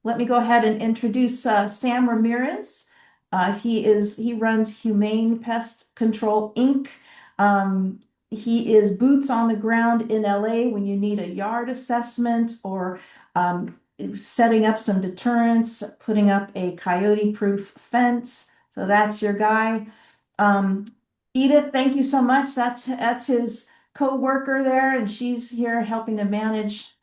Let me go ahead and introduce Sam Ramirez. He runs Humane Pest Control Inc. Um, he is boots on the ground in LA when you need a yard assessment or setting up some deterrents, putting up a coyote-proof fence. So that's your guy. Um, Edith, thank you so much. That's his co-worker there, and she's here helping to manage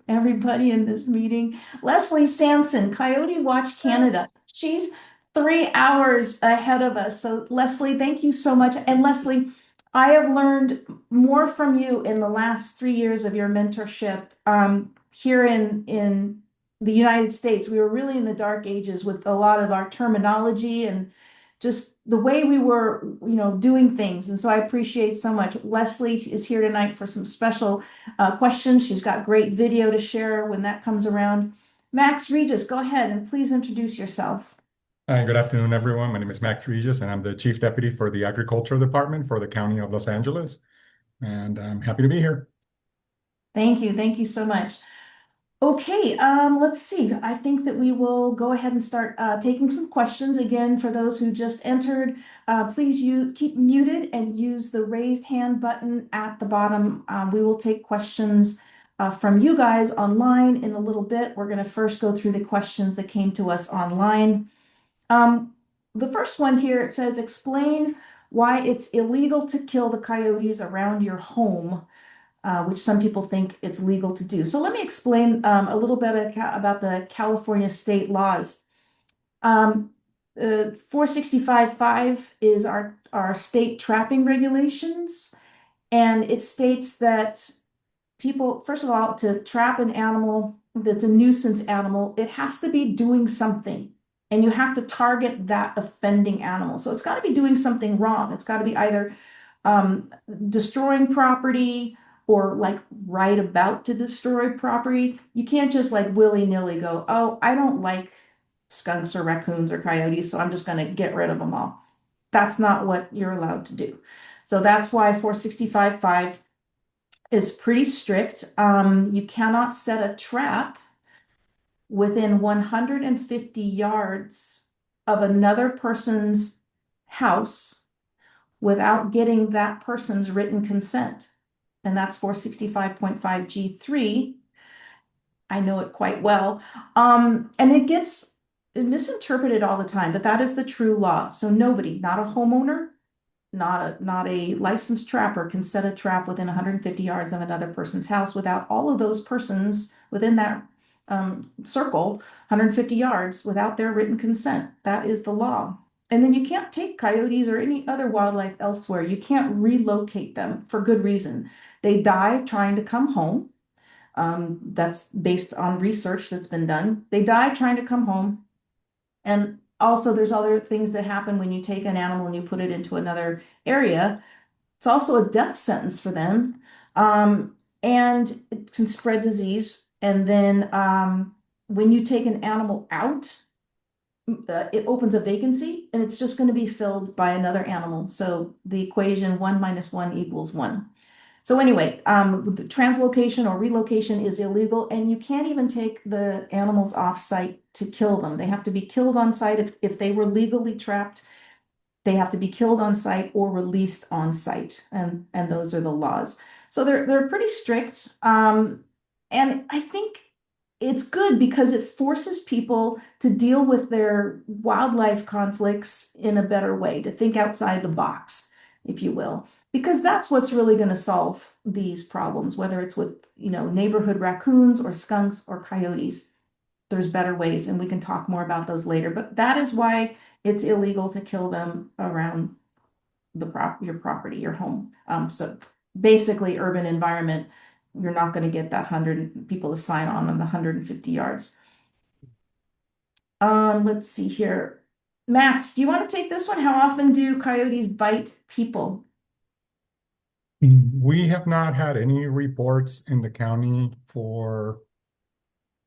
everybody in this meeting. Lesley Sampson, Coyote Watch Canada. She's 3 hours ahead of us. So, Lesley, thank you so much. And Lesley, I have learned more from you in the last 3 years of your mentorship here in the United States. We were really in the dark ages with a lot of our terminology and just the way we were, doing things. And so I appreciate so much. Lesley is here tonight for some special questions. She's got great video to share when that comes around. Max Regis, go ahead and please introduce yourself. Hi, good afternoon, everyone. My name is Regis, and I'm the Chief Deputy for the Agriculture Department for the County of Los Angeles, and I'm happy to be here. Thank you. Thank you so much. Okay, let's see. I think that we will go ahead and start taking some questions. Again, for those who just entered, please you keep muted and use the raised hand button at the bottom. We will take questions from you guys online in a little bit. We're going to first go through the questions that came to us online. Um, the first one here, it says, explain why it's illegal to kill the coyotes around your home, which some people think it's legal to do. So let me explain a little bit about the California state laws. 465.5 is our state trapping regulations, and it states that people, first of all, to trap an animal that's a nuisance animal, it has to be doing something. And you have to target that offending animal. So it's got to be doing something wrong. It's got to be either um, destroying property or like right about to destroy property. You can't just like willy-nilly go, oh, I don't like skunks or raccoons or coyotes, so I'm just going to get rid of them all. That's not what you're allowed to do. So that's why 465.5 is pretty strict. You cannot set a trap within 150 yards of another person's house without getting that person's written consent. And that's 465.5G3. I know it quite well. And it gets misinterpreted all the time, but that is the true law. So nobody, not a homeowner, not a licensed trapper can set a trap within 150 yards of another person's house without all of those persons within that circle, 150 yards, without their written consent. That is the law. And then you can't take coyotes or any other wildlife elsewhere. You can't relocate them for good reason. They die trying to come home. That's based on research that's been done. They die trying to come home. And also, there's other things that happen when you take an animal and you put it into another area. It's also a death sentence for them. And it can spread disease. And then when you take an animal out, it opens a vacancy and it's just going to be filled by another animal. So the equation 1 - 1 = 1. So anyway, the translocation or relocation is illegal, and you can't even take the animals off site to kill them. They have to be killed on site. If they were legally trapped, they have to be killed on site or released on site, and those are the laws. So they're pretty strict, and I think it's good because it forces people to deal with their wildlife conflicts in a better way, to think outside the box, if you will, because that's what's really going to solve these problems, whether it's with, neighborhood raccoons or skunks or coyotes. There's better ways, and we can talk more about those later. But that is why it's illegal to kill them around your property, your home. So basically, urban environment, you're not going to get that 100 people to sign on the 150 yards. Let's see here. Max, do you want to take this one? How often do coyotes bite people? We have not had any reports in the county for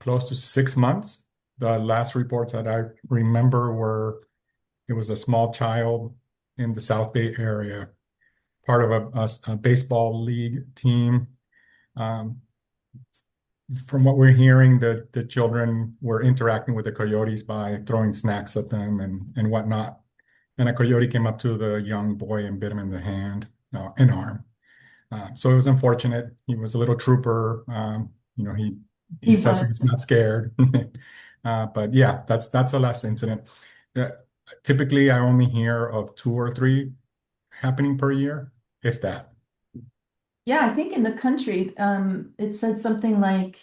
close to 6 months. The last reports that I remember it was a small child in the South Bay area, part of a baseball league team. Um, from what we're hearing, the children were interacting with the coyotes by throwing snacks at them and whatnot. And a coyote came up to the young boy and bit him in the hand, and arm. So it was unfortunate. He was a little trooper. He He says was. he's not scared. But yeah, that's the last incident. Uh, Typically, I only hear of two or three happening per year, if that. Yeah, I think in the country, it said something like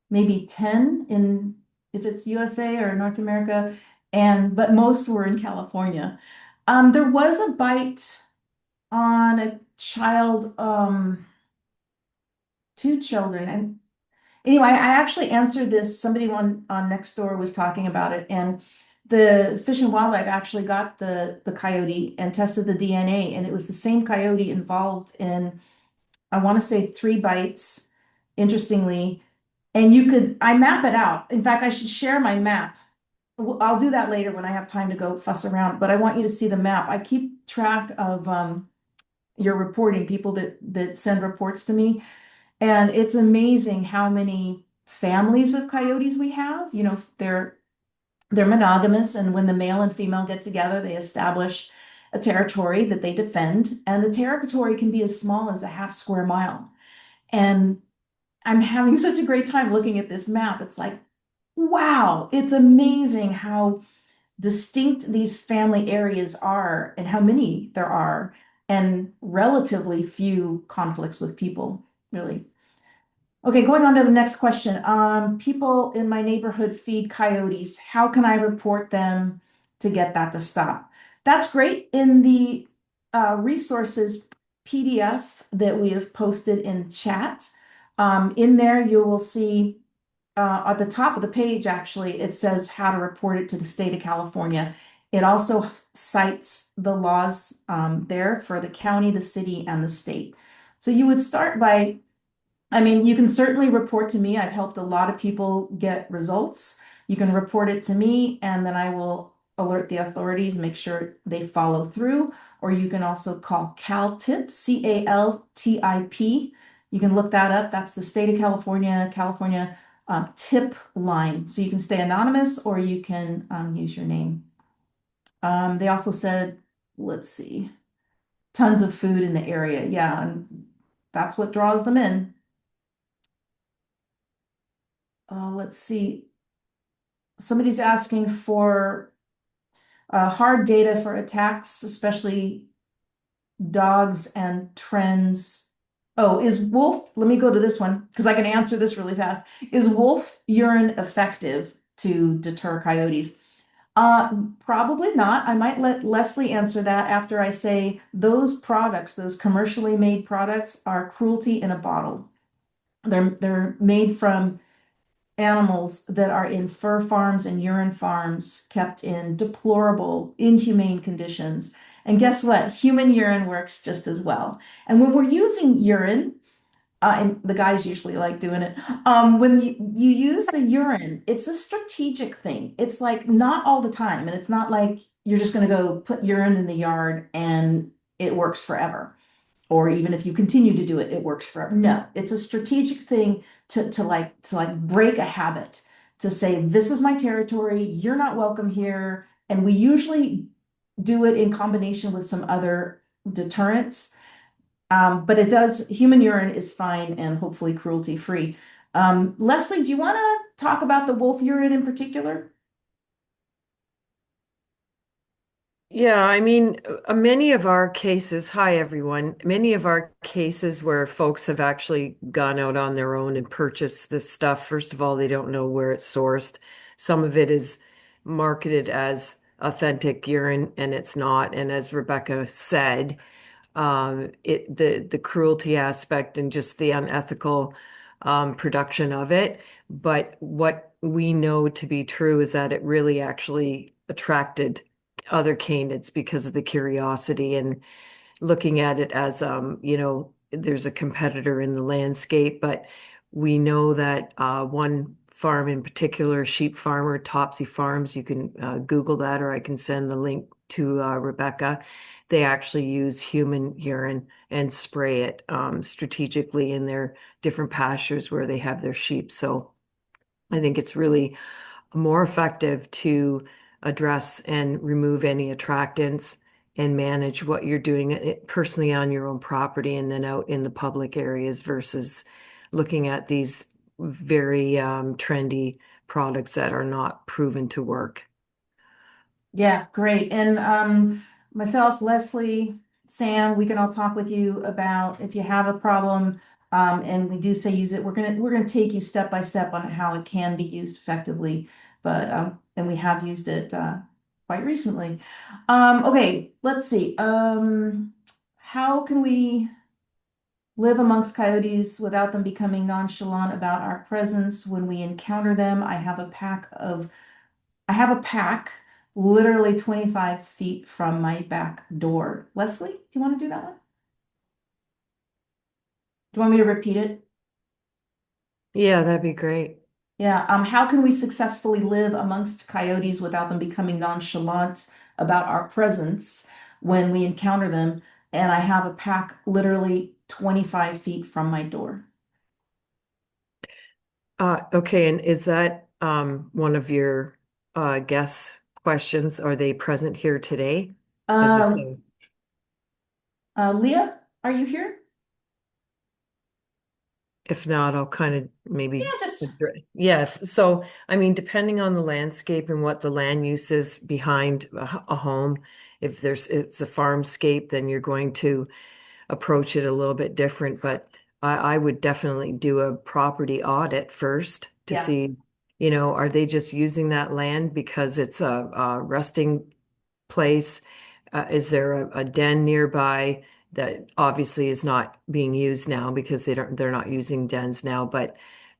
maybe 10 in if it's USA or North America, and but most were in California. There was a bite on a child, two children, and anyway, I actually answered this. Somebody on next door was talking about it, and the Fish and Wildlife actually got the coyote and tested the DNA, and it was the same coyote involved in, I want to say, three bites, interestingly. And I map it out. In fact, I should share my map. I'll do that later when I have time to go fuss around, but I want you to see the map. I keep track of your reporting, people that send reports to me. And it's amazing how many families of coyotes we have. You know, they're monogamous, and when the male and female get together, they establish a territory that they defend, and the territory can be as small as a half square mile. And I'm having such a great time looking at this map. It's like, wow, it's amazing how distinct these family areas are and how many there are, and relatively few conflicts with people, really. Okay, going on to the next question. People in my neighborhood feed coyotes. How can I report them to get that to stop? That's great. In the resources PDF that we have posted in chat, in there you will see at the top of the page, actually, it says how to report it to the state of California. It also cites the laws there for the county, the city, and the state. So you would start by, I mean, you can certainly report to me. I've helped a lot of people get results. You can report it to me, and then I will alert the authorities, make sure they follow through. Or you can also call CalTIP, CALTIP. You can look that up. That's the state of California tip line. So you can stay anonymous or you can use your name. They also said, let's see, tons of food in the area. Yeah, and that's what draws them in. Let's see. Somebody's asking for hard data for attacks, especially dogs and trends. Oh, is wolf, let me go to this one because I can answer this really fast. Is wolf urine effective to deter coyotes? Probably not. I might let Lesley answer that after I say those products, those commercially made products, are cruelty in a bottle. They're made from animals that are in fur farms and urine farms, kept in deplorable, inhumane conditions. And guess what? Human urine works just as well. And when we're using urine, and the guys usually like doing it. When you use the urine, it's a strategic thing. It's like not all the time, and it's not like you're just going to go put urine in the yard and it works forever. Or even if you continue to do it, it works forever. No, it's a strategic thing to break a habit, to say, this is my territory, you're not welcome here. And we usually do it in combination with some other deterrents. But it does, human urine is fine and hopefully cruelty free. Lesley, do you want to talk about the wolf urine in particular? Yeah, I mean, many of our cases, hi everyone, many of our cases where folks have actually gone out on their own and purchased this stuff, first of all, they don't know where it's sourced. Some of it is marketed as authentic urine and it's not. And as Rebecca said, the cruelty aspect and just the unethical production of it. But what we know to be true is that it really actually attracted other canids because of the curiosity and looking at it as there's a competitor in the landscape. But we know that one farm in particular, sheep farmer, Topsy Farms, you can Google that, or I can send the link to Rebecca, they actually use human urine and spray it strategically in their different pastures where they have their sheep. So I think it's really more effective to address and remove any attractants and manage what you're doing personally on your own property and then out in the public areas versus looking at these very trendy products that are not proven to work. Yeah, great. And myself, Lesley, Sam, we can all talk with you about if you have a problem, and we do say use it. We're gonna take you step by step on how it can be used effectively. But and we have used it quite recently. Okay, let's see. How can we live amongst coyotes without them becoming nonchalant about our presence when we encounter them? I have a pack literally 25 feet from my back door. Lesley, do you want to do that one? Do you want me to repeat it? Yeah, that'd be great. Yeah. How can we successfully live amongst coyotes without them becoming nonchalant about our presence when we encounter them? And I have a pack literally 25 feet from my door. Okay, and is that one of your guest questions? Are they present here today? Is this Um, Leah, are you here? If not, I'll kind of Yeah, maybe, just yeah. So, I mean, depending on the landscape and what the land use is behind a home, if it's a farmscape, then you're going to approach it a little bit different. But I would definitely do a property audit first to yeah. see, are they just using that land because it's a resting place? Is there a den nearby that obviously is not being used now because they're not using dens now, but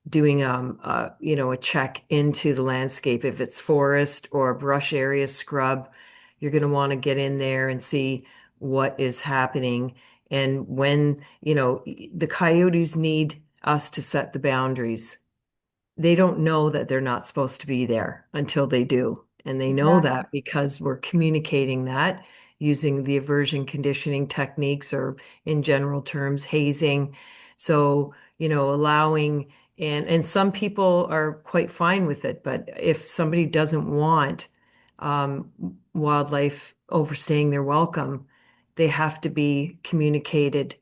doing a check into the landscape. If it's forest or brush area scrub, you're going to want to get in there and see what is happening. And when, the coyotes need us to set the boundaries. They don't know that they're not supposed to be there until they do. And they know Exactly. that because we're communicating that using the aversion conditioning techniques or in general terms, hazing. So, allowing and some people are quite fine with it, but if somebody doesn't want um, wildlife overstaying their welcome, they have to be communicated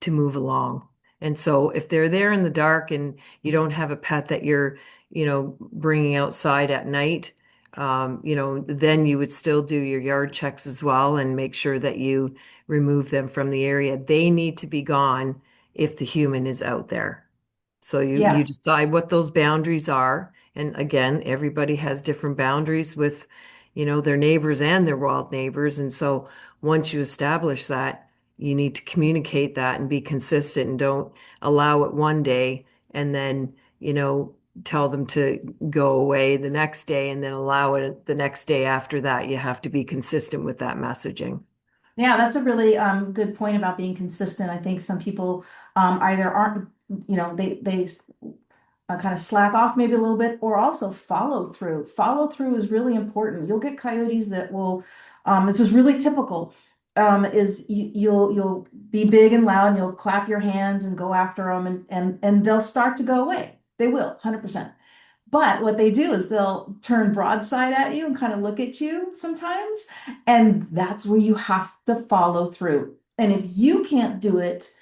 to move along. And so if they're there in the dark and you don't have a pet that you're, bringing outside at night, then you would still do your yard checks as well and make sure that you remove them from the area. They need to be gone if the human is out there. So you Yeah. decide what those boundaries are. And again, everybody has different boundaries with, their neighbors and their wild neighbors. And so once you establish that, you need to communicate that and be consistent and don't allow it one day and then, tell them to go away the next day and then allow it the next day after that. You have to be consistent with that messaging. Yeah, that's a really good point about being consistent. I think some people either aren't, they kind of slack off maybe a little bit, or also follow through. Follow through is really important. You'll get coyotes that will, this is really typical, is you'll be big and loud and you'll clap your hands and go after them and they'll start to go away. They will, 100%. But what they do is they'll turn broadside at you and kind of look at you sometimes. And that's where you have to follow through. And if you can't do it,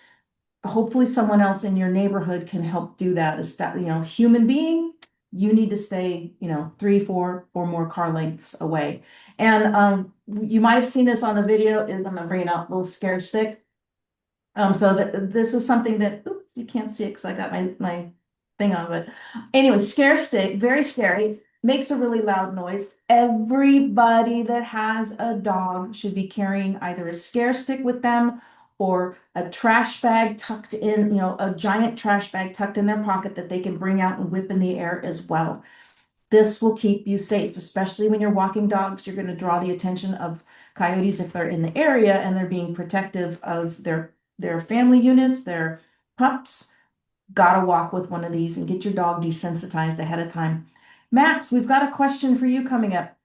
hopefully someone else in your neighborhood can help do that. Is that, human being, you need to stay, 3, 4, or more car lengths away. And you might have seen this on the video, is I'm gonna bring out a little scare stick. So this is something that, oops, you can't see it because I got my thing on, but anyway, scare stick, very scary, makes a really loud noise. Everybody that has a dog should be carrying either a scare stick with them or a trash bag tucked in, a giant trash bag tucked in their pocket that they can bring out and whip in the air as well. This will keep you safe, especially when you're walking dogs. You're going to draw the attention of coyotes if they're in the area and they're being protective of their family units, their pups. Gotta walk with one of these and get your dog desensitized ahead of time. Max, we've got a question for you coming up.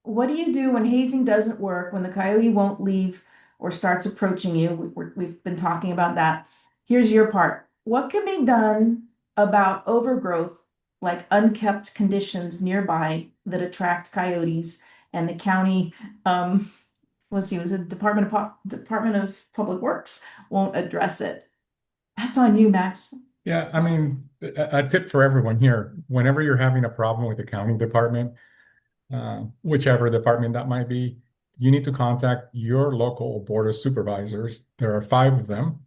what do you do when hazing doesn't work, when the coyote won't leave or starts approaching you? We've been talking about that. Here's your part. What can be done about overgrowth, like unkept conditions nearby that attract coyotes and the county, let's see, was it Department of Public Works won't address it? That's on you, Max. Yeah, I mean, a tip for everyone here, whenever you're having a problem with the county department, whichever department that might be, you need to contact your local board of supervisors. There are five of them,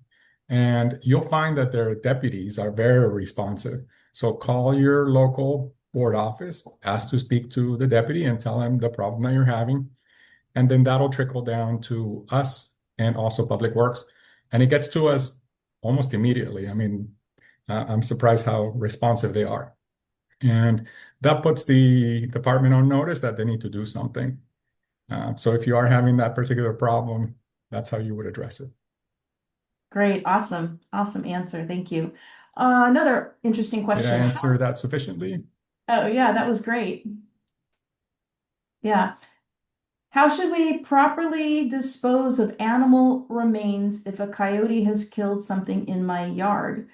and you'll find that their deputies are very responsive. So call your local board office, ask to speak to the deputy, and tell them the problem that you're having. And then that'll trickle down to us and also Public Works. And it gets to us almost immediately. I mean, I'm surprised how responsive they are. And that puts the department on notice that they need to do something. So if you are having that particular problem, that's how you would address it. Great, awesome, awesome answer. Thank you. Another interesting Did I question. answer that sufficiently? Oh, yeah, that was great. Yeah. How should we properly dispose of animal remains if a coyote has killed something in my yard?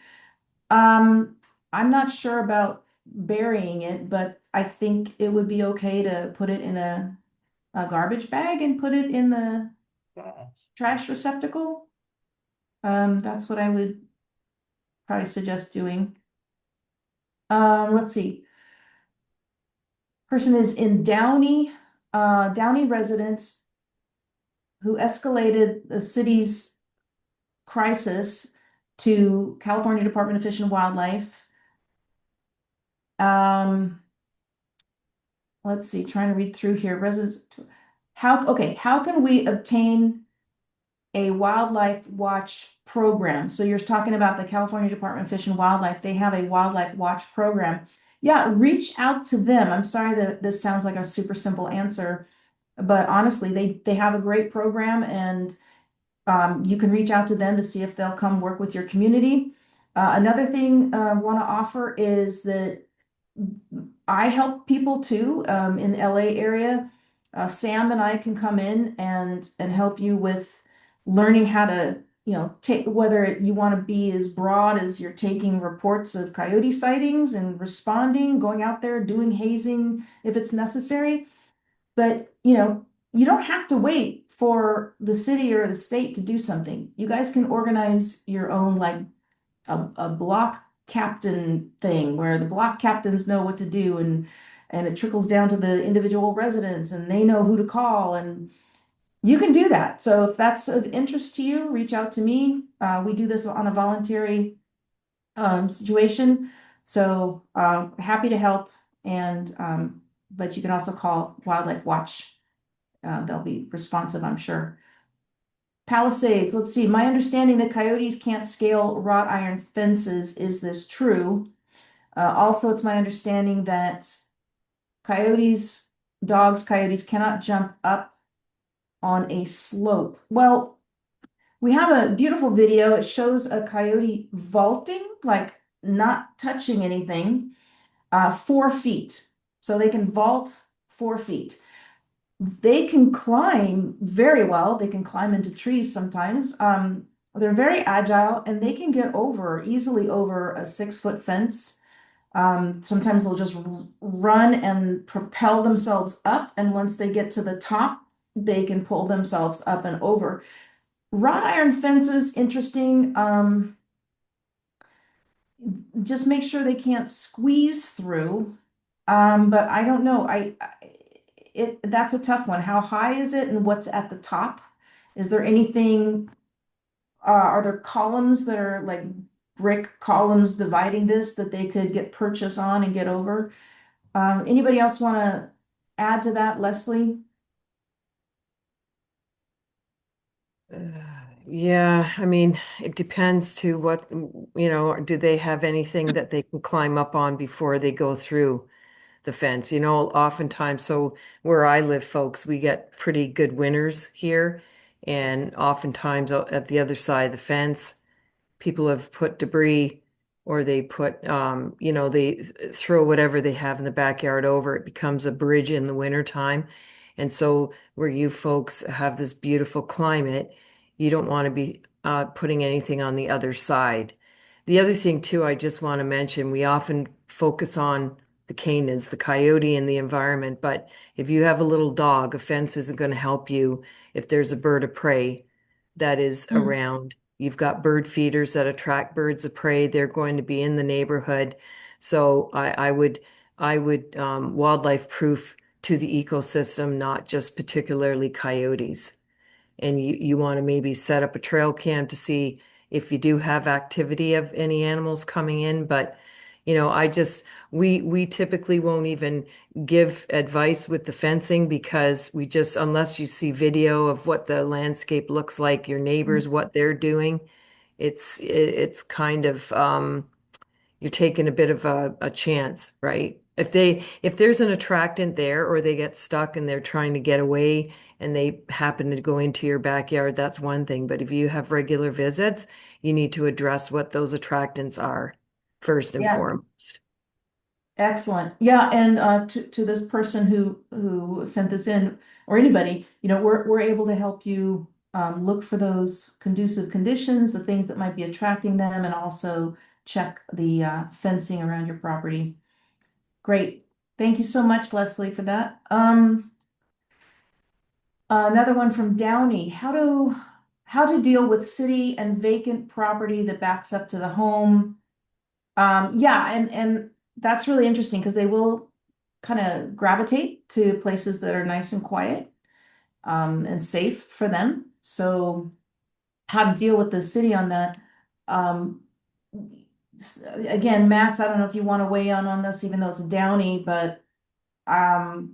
Um, I'm not sure about burying it, but I think it would be okay to put it in a garbage bag and put it in the trash receptacle. That's what I would probably suggest doing. Let's see. Person is in Downey, Downey residents who escalated the city's crisis to California Department of Fish and Wildlife. Um, let's see, trying to read through here. Residents, how can we obtain a wildlife watch program? So you're talking about the California Department of Fish and Wildlife. They have a wildlife watch program. Yeah, reach out to them. I'm sorry that this sounds like a super simple answer, but honestly, they have a great program, and you can reach out to them to see if they'll come work with your community. Another thing I want to offer is that I help people too in LA area. Sam and I can come in and help you with learning how to, take whether you want to be as broad as you're taking reports of coyote sightings and responding, going out there doing hazing if it's necessary. But, you don't have to wait for the city or the state to do something. You guys can organize your own, like a block captain thing where the block captains know what to do, and it trickles down to the individual residents and they know who to call, and you can do that. So if that's of interest to you, reach out to me. We do this on a voluntary situation. So happy to help. And but you can also call Wildlife Watch. They'll be responsive, I'm sure. Palisades, let's see. My understanding that coyotes can't scale wrought iron fences. Is this true? Also, it's my understanding that coyotes, coyotes cannot jump up on a slope. Well, we have a beautiful video. It shows a coyote vaulting, like not touching anything, 4 feet. So they can vault 4 feet. They can climb very well. They can climb into trees sometimes. They're very agile and they can get easily over a 6 foot fence. Sometimes they'll just run and propel themselves up. And once they get to the top, they can pull themselves up and over. Wrought iron fences, interesting. Just make sure they can't squeeze through. But I don't know. That's a tough one. How high is it and what's at the top? Is there anything, are there columns that are like brick columns dividing this that they could get purchase on and get over? Anybody else want to add to that, Lesley? Yeah, I mean, it depends to what, do they have anything that they can climb up on before they go through the fence? Oftentimes, so where I live, folks, we get pretty good winters here. And oftentimes at the other side of the fence, people have put debris or they put, they throw whatever they have in the backyard over. It becomes a bridge in the wintertime. And so where you folks have this beautiful climate, you don't want to be putting anything on the other side. The other thing too, I just want to mention, we often focus on the canids, the coyote and the environment, but if you have a little dog, a fence isn't going to help you if there's a bird of prey that is Mm. around. You've got bird feeders that attract birds of prey. They're going to be in the neighborhood. So I would wildlife proof to the ecosystem, not just particularly coyotes. And you want to maybe set up a trail cam to see if you do have activity of any animals coming in. But, I just we typically won't even give advice with the fencing because we just, unless you see video of what the landscape looks like, your neighbors, what they're doing, it's kind of you're taking a bit of a chance, right? If there's an attractant there or they get stuck and they're trying to get away and they happen to go into your backyard, that's one thing. But if you have regular visits, you need to address what those attractants are first and Yeah, foremost. excellent. Yeah, and to this person who sent this in, or anybody, we're able to help you look for those conducive conditions, the things that might be attracting them, and also check the fencing around your property. Great. Thank you so much, Lesley, for that. Another one from Downey. How to deal with city and vacant property that backs up to the home? Yeah, and that's really interesting because they will kind of gravitate to places that are nice and quiet, and safe for them. So how to deal with the city on that? Um, again, Max, I don't know if you want to weigh in on this, even though it's Downey, but do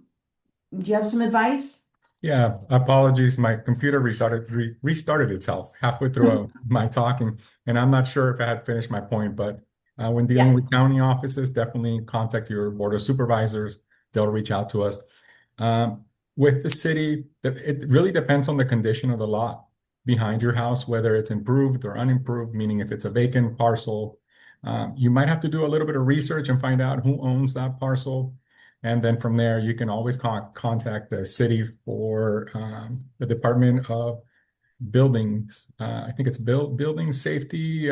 you have some advice? Yeah, apologies. My computer restarted itself halfway through my talking, and I'm not sure if I had finished my point. But when dealing Yeah, with county offices, definitely contact your board of supervisors. They'll reach out to us. With the city, it really depends on the condition of the lot behind your house, whether it's improved or unimproved. Meaning, if it's a vacant parcel, you might have to do a little bit of research and find out who owns that parcel. And then from there, you can always contact the city for the Department of Buildings. I think it's building safety,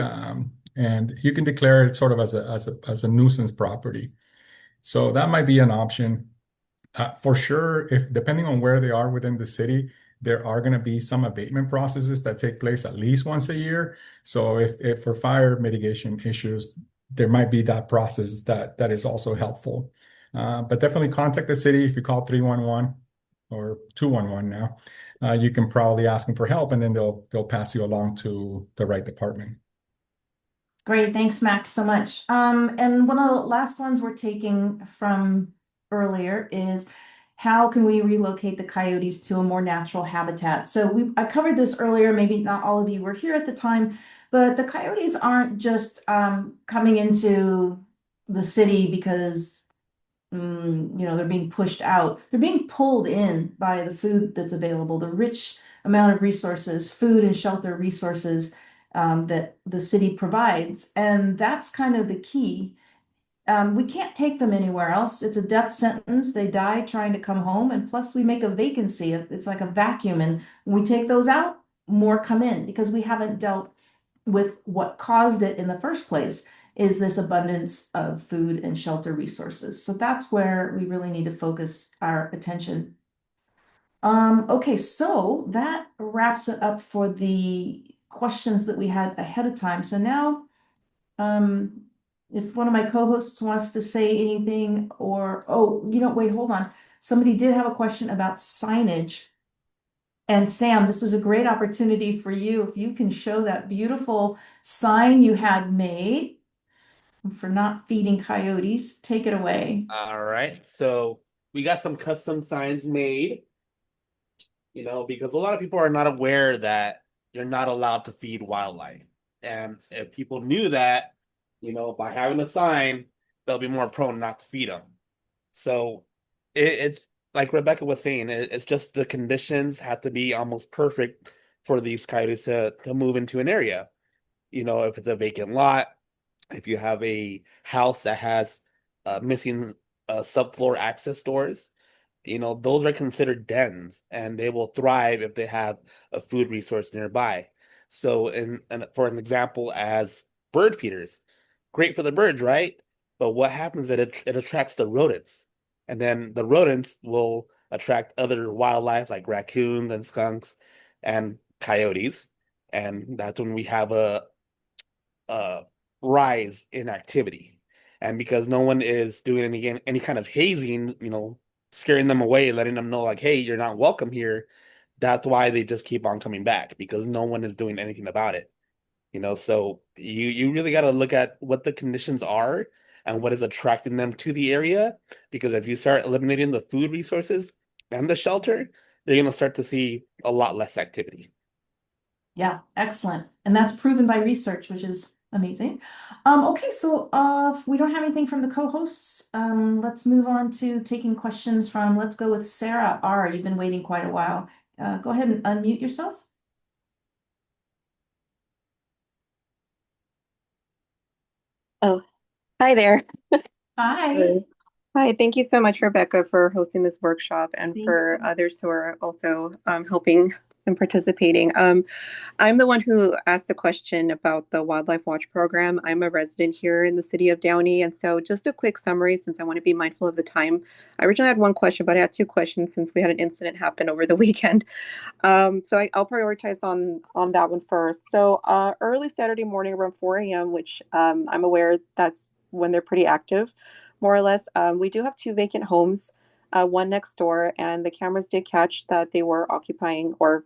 and you can declare it sort of as a nuisance property. So that might be an option. For sure, if depending on where they are within the city, there are going to be some abatement processes that take place at least once a year. So if for fire mitigation issues, there might be that process that is also helpful. But definitely contact the city if you call 311 or 211 now. You can probably ask them for help, and then they'll pass you along to the right department. great. Thanks, Max, so much. And one of the last ones we're taking from earlier is how can we relocate the coyotes to a more natural habitat? So I covered this earlier, maybe not all of you were here at the time, but the coyotes aren't just coming into the city because they're being pushed out. They're being pulled in by the food that's available, the rich amount of resources, food and shelter resources that the city provides. And that's kind of the key. We can't take them anywhere else. It's a death sentence. They die trying to come home. And plus, we make a vacancy. It's like a vacuum. And when we take those out, more come in because we haven't dealt with what caused it in the first place is this abundance of food and shelter resources. So that's where we really need to focus our attention. Okay, so that wraps it up for the questions that we had ahead of time. So now, um, if one of my co-hosts wants to say anything or, oh, wait, hold on. Somebody did have a question about signage. And Sam, this is a great opportunity for you. If you can show that beautiful sign you had made for not feeding coyotes, take it away. All right. So we got some custom signs made, because a lot of people are not aware that you're not allowed to feed wildlife. And if people knew that, by having a sign, they'll be more prone not to feed them. So it's like Rebecca was saying, it's just the conditions have to be almost perfect for these coyotes to move into an area. If it's a vacant lot, if you have a house that has missing subfloor access doors, Those are considered dens, and they will thrive if they have a food resource nearby. So, for an example, as bird feeders, great for the birds, right? But what happens is it attracts the rodents, and then the rodents will attract other wildlife like raccoons and skunks and coyotes, and that's when we have a rise in activity. And because no one is doing any kind of hazing, scaring them away, letting them know like, hey, you're not welcome here, that's why they just keep on coming back because no one is doing anything about it. So you really got to look at what the conditions are and what is attracting them to the area. Because if you start eliminating the food resources and the shelter, you're going to start to see a lot less activity. Yeah, excellent. And that's proven by research, which is amazing. Okay, so if we don't have anything from the co-hosts, let's move on to taking questions from, let's go with Sarah R. You've been waiting quite a while. Go ahead and unmute yourself. Oh, hi there. Hi. Hello. Hi, thank you so much, Rebecca, for hosting this workshop and Thank for you. others who are also helping and participating. I'm the one who asked the question about the Wildlife Watch program. I'm a resident here in the city of Downey, and so just a quick summary since I want to be mindful of the time. I originally had one question, but I had two questions since we had an incident happen over the weekend. I'll prioritize on that one first. So early Saturday morning around 4 a.m., which I'm aware that's when they're pretty active, more or less. We do have two vacant homes, one next door, and the cameras did catch that they were occupying or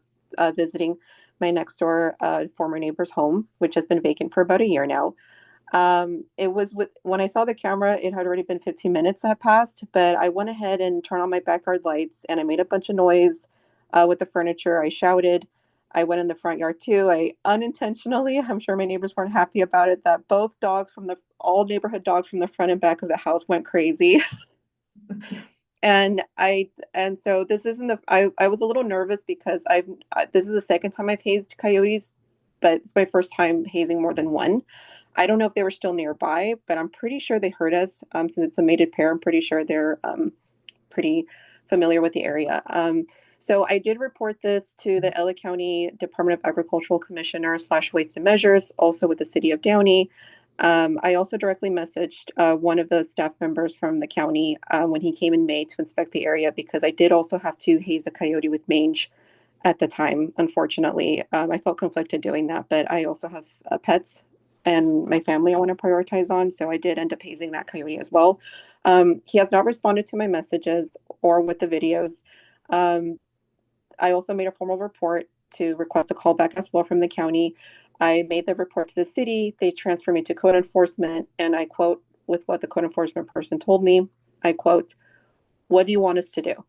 visiting my next door former neighbor's home, which has been vacant for about a year now. When I saw the camera, it had already been 15 minutes that passed, but I went ahead and turned on my backyard lights and I made a bunch of noise with the furniture. I shouted. I went in the front yard too. I unintentionally, I'm sure my neighbors weren't happy about it, that both dogs all neighborhood dogs from the front and back of the house went crazy. And so this isn't I was a little nervous because this is the second time I've hazed coyotes, but it's my first time hazing more than one. I don't know if they were still nearby, but I'm pretty sure they heard us. Since it's a mated pair, I'm pretty sure they're pretty familiar with the area. So I did report this to the LA County Department of Agricultural Commissioner / Weights and Measures, also with the City of Downey. I also directly messaged one of the staff members from the county when he came in May to inspect the area because I did also have to haze a coyote with mange at the time. Unfortunately, I felt conflicted doing that, but I also have pets and my family I want to prioritize on, so I did end up hazing that coyote as well. He has not responded to my messages or with the videos. Um, I also made a formal report to request a callback as well from the county. I made the report to the city. They transferred me to code enforcement, and I quote with what the code enforcement person told me. I quote, "What do you want us to do?"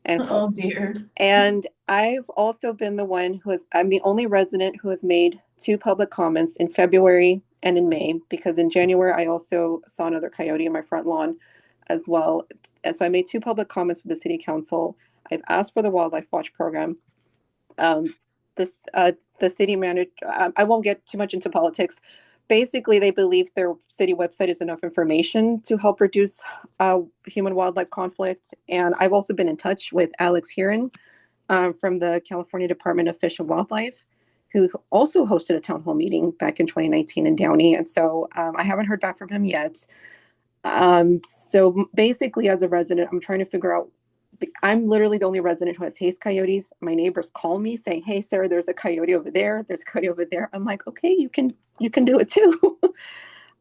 End quote. Oh dear. And I've also been I'm the only resident who has made two public comments in February and in May, because in January I also saw another coyote in my front lawn as well. And so I made two public comments with the city council. I've asked for the Wildlife Watch program. Um, this the city manager. I won't get too much into politics. Basically, they believe their city website is enough information to help reduce human wildlife conflict. And I've also been in touch with Alex Heron from the California Department of Fish and Wildlife, who also hosted a town hall meeting back in 2019 in Downey. And so I haven't heard back from him yet. So basically, as a resident, I'm trying to figure out. I'm literally the only resident who has hazed coyotes. My neighbors call me saying, "Hey, Sarah, there's a coyote over there. There's a coyote over there." I'm like, "Okay, you can do it too."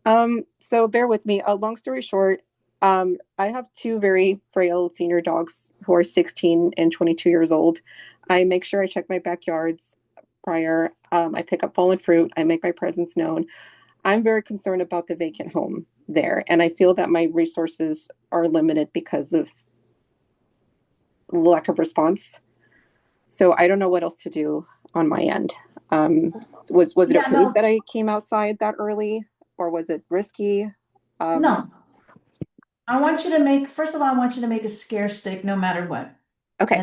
So bear with me. Long story short, I have two very frail senior dogs who are 16 and 22 years old. I make sure I check my backyards prior. I pick up fallen fruit. I make my presence known. I'm very concerned about the vacant home there, and I feel that my resources are limited because of lack of response. So I don't know what else to do on my end. Um, was it Yeah, okay no, that I came outside that early, or was it risky? Um, no. I want you to make, first of all, I want you to make a scare stick no matter what. okay,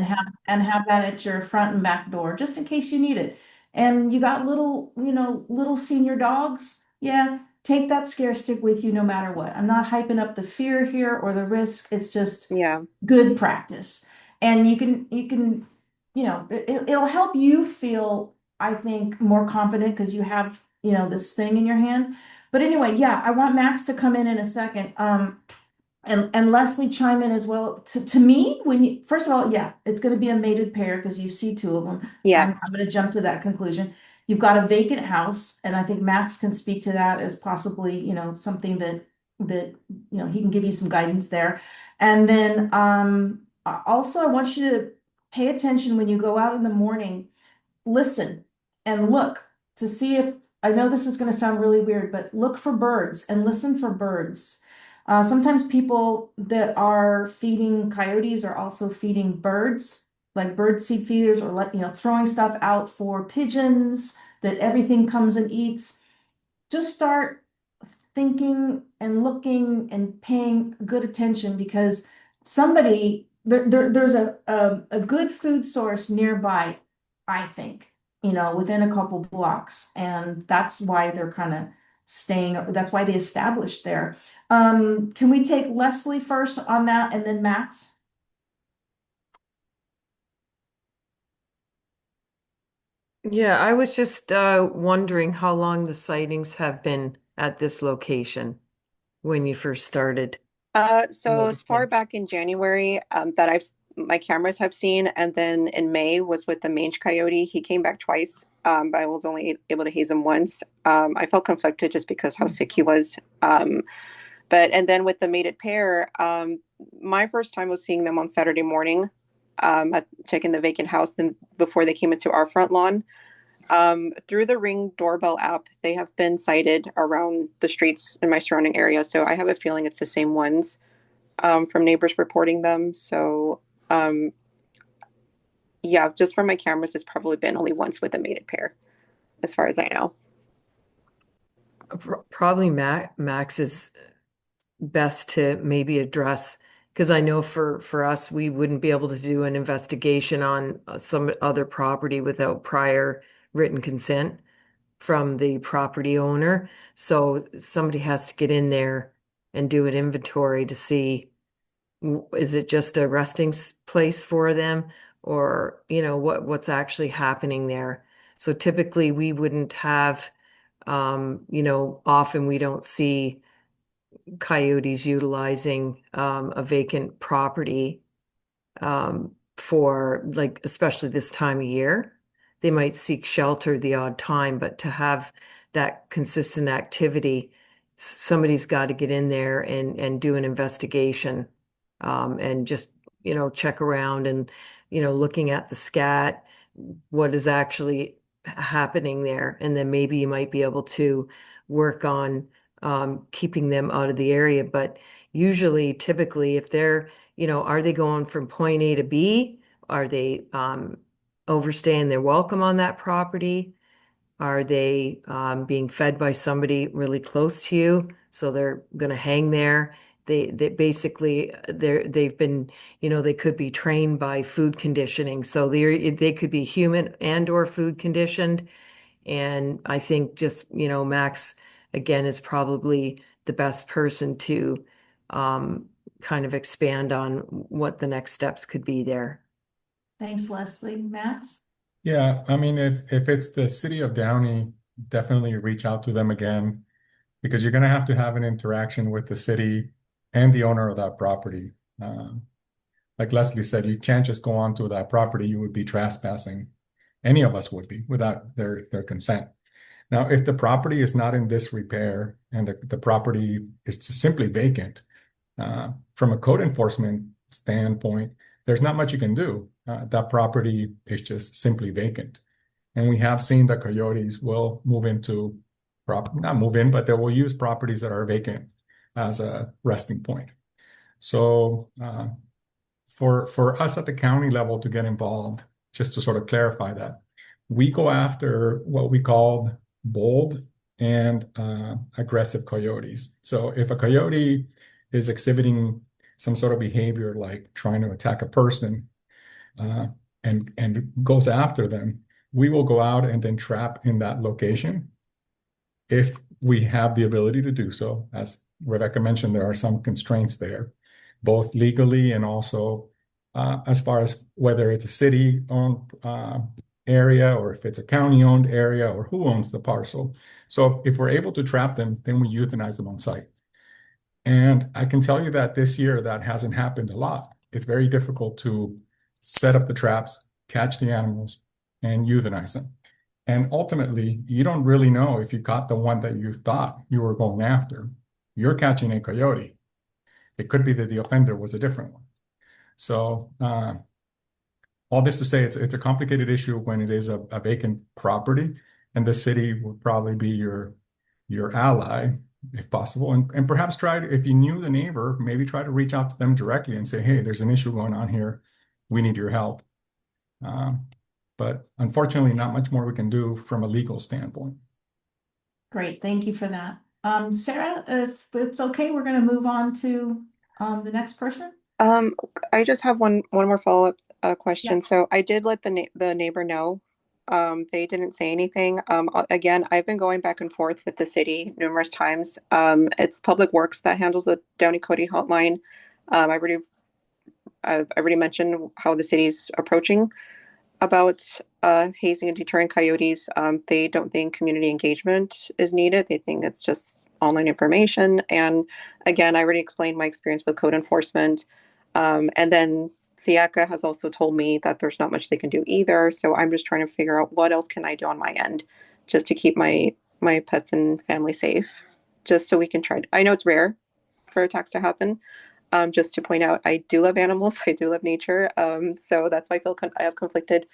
And have that at your front and back door, just in case you need it. And you got little, little senior dogs. Yeah, take that scare stick with you no matter what. I'm not hyping up the fear here or the risk. It's just Yeah. good practice. And it'll help you feel, I think, more confident because you have, this thing in your hand. But anyway, yeah, I want Max to come in a second. And Lesley chime in as well. To me, when you first of all, yeah, it's going to be a mated pair because you see two of them. Yeah. I'm going to jump to that conclusion. You've got a vacant house, and I think Max can speak to that as possibly, something that he can give you some guidance there. And then also I want you to pay attention when you go out in the morning, listen and look to see if, I know this is going to sound really weird, but look for birds and listen for birds. Sometimes people that are feeding coyotes are also feeding birds, like bird seed feeders, or throwing stuff out for pigeons that everything comes and eats. Just start thinking and looking and paying good attention because there's a good food source nearby, I think, within a couple blocks. And that's why they're kind of that's why they established there. Can we take Lesley first on that and then Max? Yeah, I was just wondering how long the sightings have been at this location when you first started So as far noticing. back in January, that my cameras have seen, and then in May was with the mange coyote. He came back twice, but I was only able to haze him once. I felt conflicted just because how sick he was. But and then with the mated pair, my first time was seeing them on Saturday morning, checking the vacant house, then before they came into our front lawn. Through the Ring doorbell app, they have been sighted around the streets in my surrounding area. So I have a feeling it's the same ones from neighbors reporting them. So yeah, just from my cameras, it's probably been only once with a mated pair, as far as I know. Probably Max is best to maybe address because I know for us we wouldn't be able to do an investigation on some other property without prior written consent from the property owner. So somebody has to get in there and do an inventory to see is it just a resting place for them or what's actually happening there. So typically we wouldn't have often we don't see coyotes utilizing a vacant property for like, especially this time of year. They might seek shelter the odd time, but to have that consistent activity, somebody's got to get in there and do an investigation and just, check around and, looking at the scat, what is actually happening there. And then maybe you might be able to work on keeping them out of the area. But usually, typically, if they're, are they going from point A to B? Are they overstaying their welcome on that property? Are they being fed by somebody really close to you? So they're going to hang there. They basically they've been, they could be trained by food conditioning. So they could be human and or food conditioned. And I think just, Max, again, is probably the best person to kind of expand on what the next steps could be there. Thanks, Lesley. Max? Yeah, I mean, if it's the city of Downey, definitely reach out to them again because you're going to have an interaction with the city and the owner of that property. Like Lesley said, you can't just go onto that property. You would be trespassing. Any of us would be without their consent. Now, if the property is not in disrepair and the property is just simply vacant, from a code enforcement standpoint, there's not much you can do. That property is just simply vacant. And we have seen that coyotes will move into not move in, but they will use properties that are vacant as a resting point. So for us at the county level to get involved, just to sort of clarify that, we go after what we call bold and aggressive coyotes. So if a coyote is exhibiting some sort of behavior like trying to attack a person uh, and goes after them, we will go out and then trap in that location. If we have the ability to do so. As Rebecca mentioned, there are some constraints there, both legally and also as far as whether it's a city-owned area or if it's a county-owned area or who owns the parcel. So if we're able to trap them, then we euthanize them on site. And I can tell you that this year that hasn't happened a lot. It's very difficult to set up the traps, catch the animals, and euthanize them. And ultimately, you don't really know if you caught the one that you thought you were going after. You're catching a coyote. It could be that the offender was a different one. So all this to say, it's a complicated issue when it is a vacant property, and the city would probably be your ally if possible, and perhaps try to, if you knew the neighbor, maybe try to reach out to them directly and say, hey, there's an issue going on here. We need your help. But unfortunately, not much more we can do from a legal standpoint. Great, thank you for that. Sarah, if it's okay, we're gonna move on to the next person. Um, I just have one more follow-up Yeah. question. So I did let the neighbor know. They didn't say anything. Again, I've been going back and forth with the city numerous times. It's Public Works that handles the Downey Cody hotline. I already mentioned how the city's approaching about hazing and deterring coyotes. They don't think community engagement is needed. They think it's just online information. And again, I already explained my experience with code enforcement. And then Siaka has also told me that there's not much they can do either. So I'm just trying to figure out what else can I do on my end just to keep my pets and family safe. Just so we can try. I know it's rare for attacks to happen. Just to point out, I do love animals. I do love nature. So that's why I have conflicted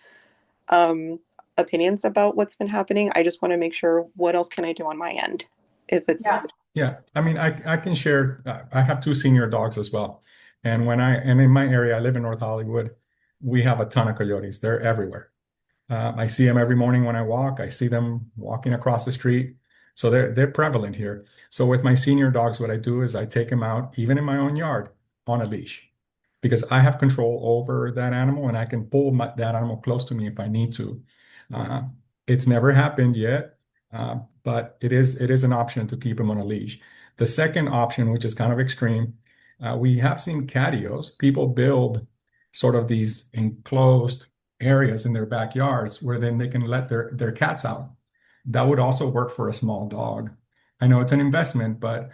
um, opinions about what's been happening. I just want to make sure what else can I do on my end if it's Yeah. Yeah, I mean, I can share. I have two senior dogs as well, and in my area, I live in North Hollywood. We have a ton of coyotes. They're everywhere. I see them every morning when I walk. I see them walking across the street. So they're prevalent here. So with my senior dogs, what I do is I take them out, even in my own yard, on a leash, because I have control over that animal and I can pull that animal close to me if I need to. Uh, it's never happened yet, but it is an option to keep them on a leash. The second option, which is kind of extreme, we have seen catios. People build sort of these enclosed areas in their backyards where then they can let their cats out. That would also work for a small dog. I know it's an investment, but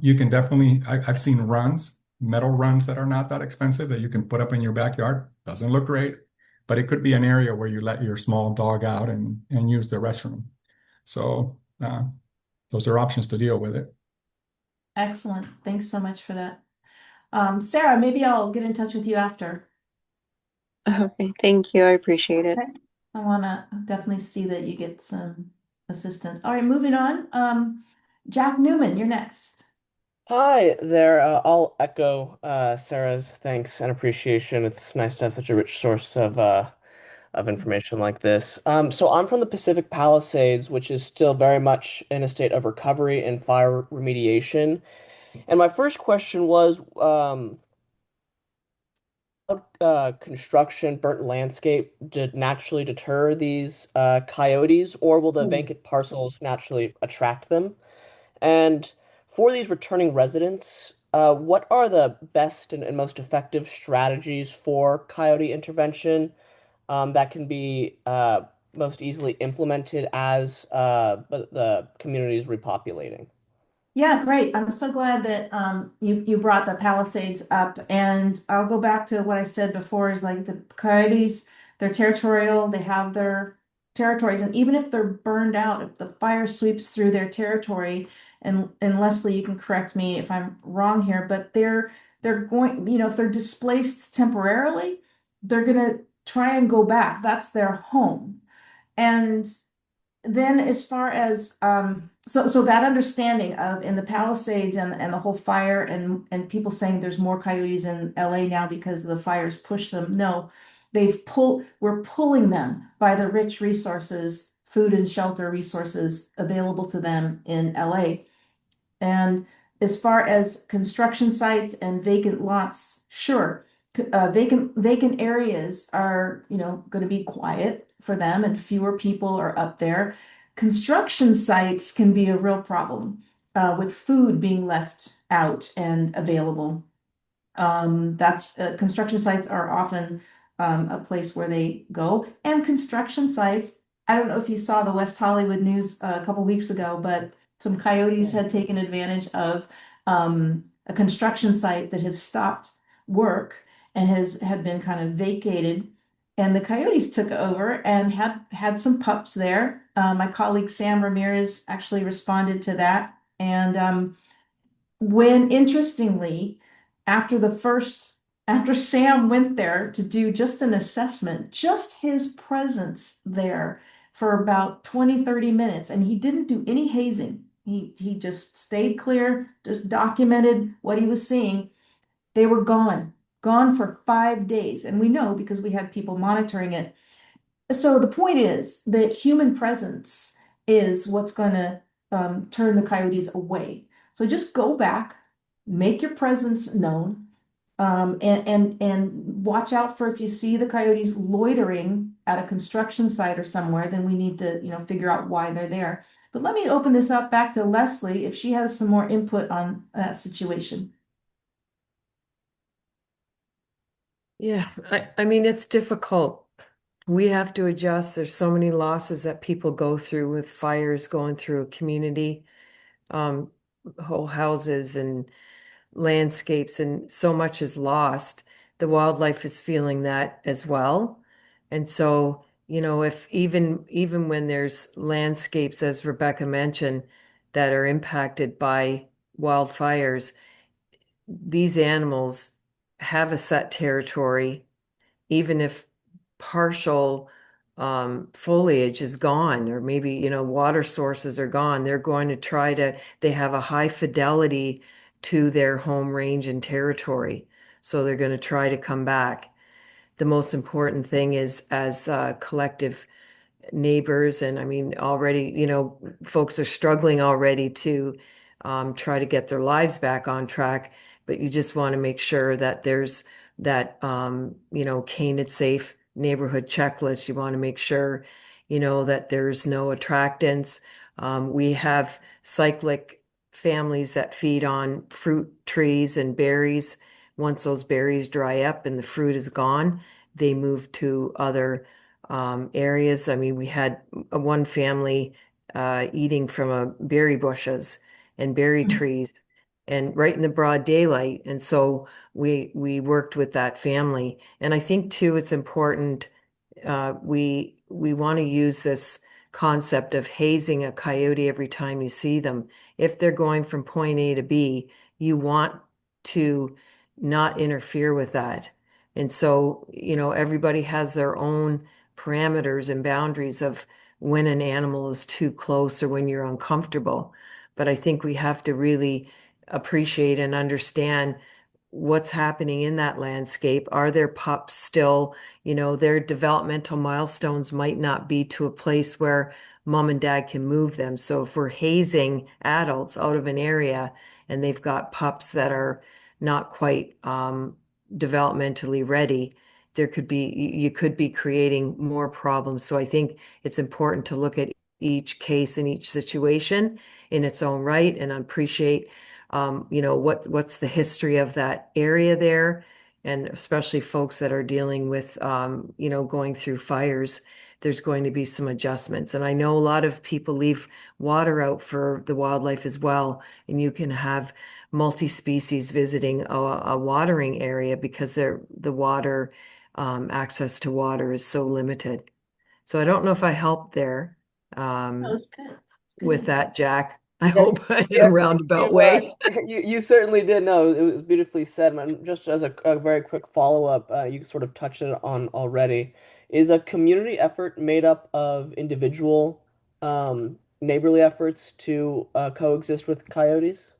you can definitely, I've seen runs, metal runs that are not that expensive that you can put up in your backyard. Doesn't look great, but it could be an area where you let your small dog out and use the restroom. So those are options to deal with it. Excellent. Thanks so much for that. Sarah, maybe I'll get in touch with you after. okay. Thank you. I appreciate it. Okay. I wanna definitely see that you get some assistance. All right, moving on. Jack Newman, you're next. Hi there. I'll echo Sarah's thanks and appreciation. It's nice to have such a rich source of information like this. So I'm from the Pacific Palisades, which is still very much in a state of recovery and fire remediation. And my first question was, construction, burnt landscape did naturally deter these coyotes, or will the Hmm. vacant parcels naturally attract them? And for these returning residents, what are the best and most effective strategies for coyote intervention that can be most easily implemented as the community is repopulating? Yeah, great. I'm so glad that you brought the Palisades up, and I'll go back to what I said before is like the coyotes, they're territorial, they have their territories, and even if they're burned out, if the fire sweeps through their territory, and Lesley, you can correct me if I'm wrong here, but they're going, if they're displaced temporarily, they're gonna try and go back. That's their home. And then as far as so that understanding of in the Palisades and the whole fire and people saying there's more coyotes in LA now because the fires push them. No, we're pulling them by the rich resources, food and shelter resources available to them in LA. And as far as construction sites and vacant lots, sure, vacant areas are, going to be quiet for them and fewer people are up there. Construction sites can be a real problem with food being left out and available. That's construction sites are often a place where they go. And construction sites, I don't know if you saw the West Hollywood news a couple weeks ago, but some coyotes had taken advantage of a construction site that had stopped work and had been kind of vacated. And the coyotes took over and had some pups there. My colleague Sam Ramirez actually responded to that. And when interestingly, after the first, after Sam went there to do just an assessment, just his presence there for about 20, 30 minutes, and he didn't do any hazing. He just stayed clear, just documented what he was seeing. They were gone for 5 days. And we know because we had people monitoring it. So the point is that human presence is what's going to turn the coyotes away. So just go back, make your presence known, and watch out for if you see the coyotes loitering at a construction site or somewhere, then we need to, figure out why they're there. But let me open this up back to Lesley if she has some more input on that situation. Yeah, I mean, it's difficult. We have to adjust. There's so many losses that people go through with fires going through a community, um, whole houses and landscapes, and so much is lost. The wildlife is feeling that as well. And so, if even when there's landscapes, as Rebecca mentioned, that are impacted by wildfires, these animals have a set territory, even if partial foliage is gone, or maybe, water sources are gone, they're going to they have a high fidelity to their home range and territory. So they're going to try to come back. The most important thing is, as collective neighbors, and I mean, already, folks are struggling already to try to get their lives back on track, but you just want to make sure that there's that, canid safe neighborhood checklist. You want to make sure, that there's no attractants. We have cyclic families that feed on fruit trees and berries. Once those berries dry up and the fruit is gone, they move to other areas. I mean, we had one family eating from berry bushes and berry trees, and right in the broad daylight. And so we worked with that family. And I think too, it's important. We want to use this concept of hazing a coyote every time you see them. If they're going from point A to B, you want to not interfere with that. And so, everybody has their own parameters and boundaries of when an animal is too close or when you're uncomfortable. But I think we have to really appreciate and understand what's happening in that landscape. Are there pups still? Their developmental milestones might not be to a place where mom and dad can move them. So if we're hazing adults out of an area and they've got pups that are not quite developmentally ready, you could be creating more problems. So I think it's important to look at each case and each situation in its own right and appreciate, what's the history of that area there, and especially folks that are dealing with, going through fires. There's going to be some adjustments. And I know a lot of people leave water out for the wildlife as well, and you can have multi-species visiting a watering area because the water, access to water is so limited. So I don't know if I helped there That was good. That's good with insight. that, Jack. I Yes, hope in a yes, roundabout way. you certainly did. No, it was beautifully said. And just as a very quick follow-up, you sort of touched it on already. Is a community effort made up of individual neighborly efforts to coexist with coyotes?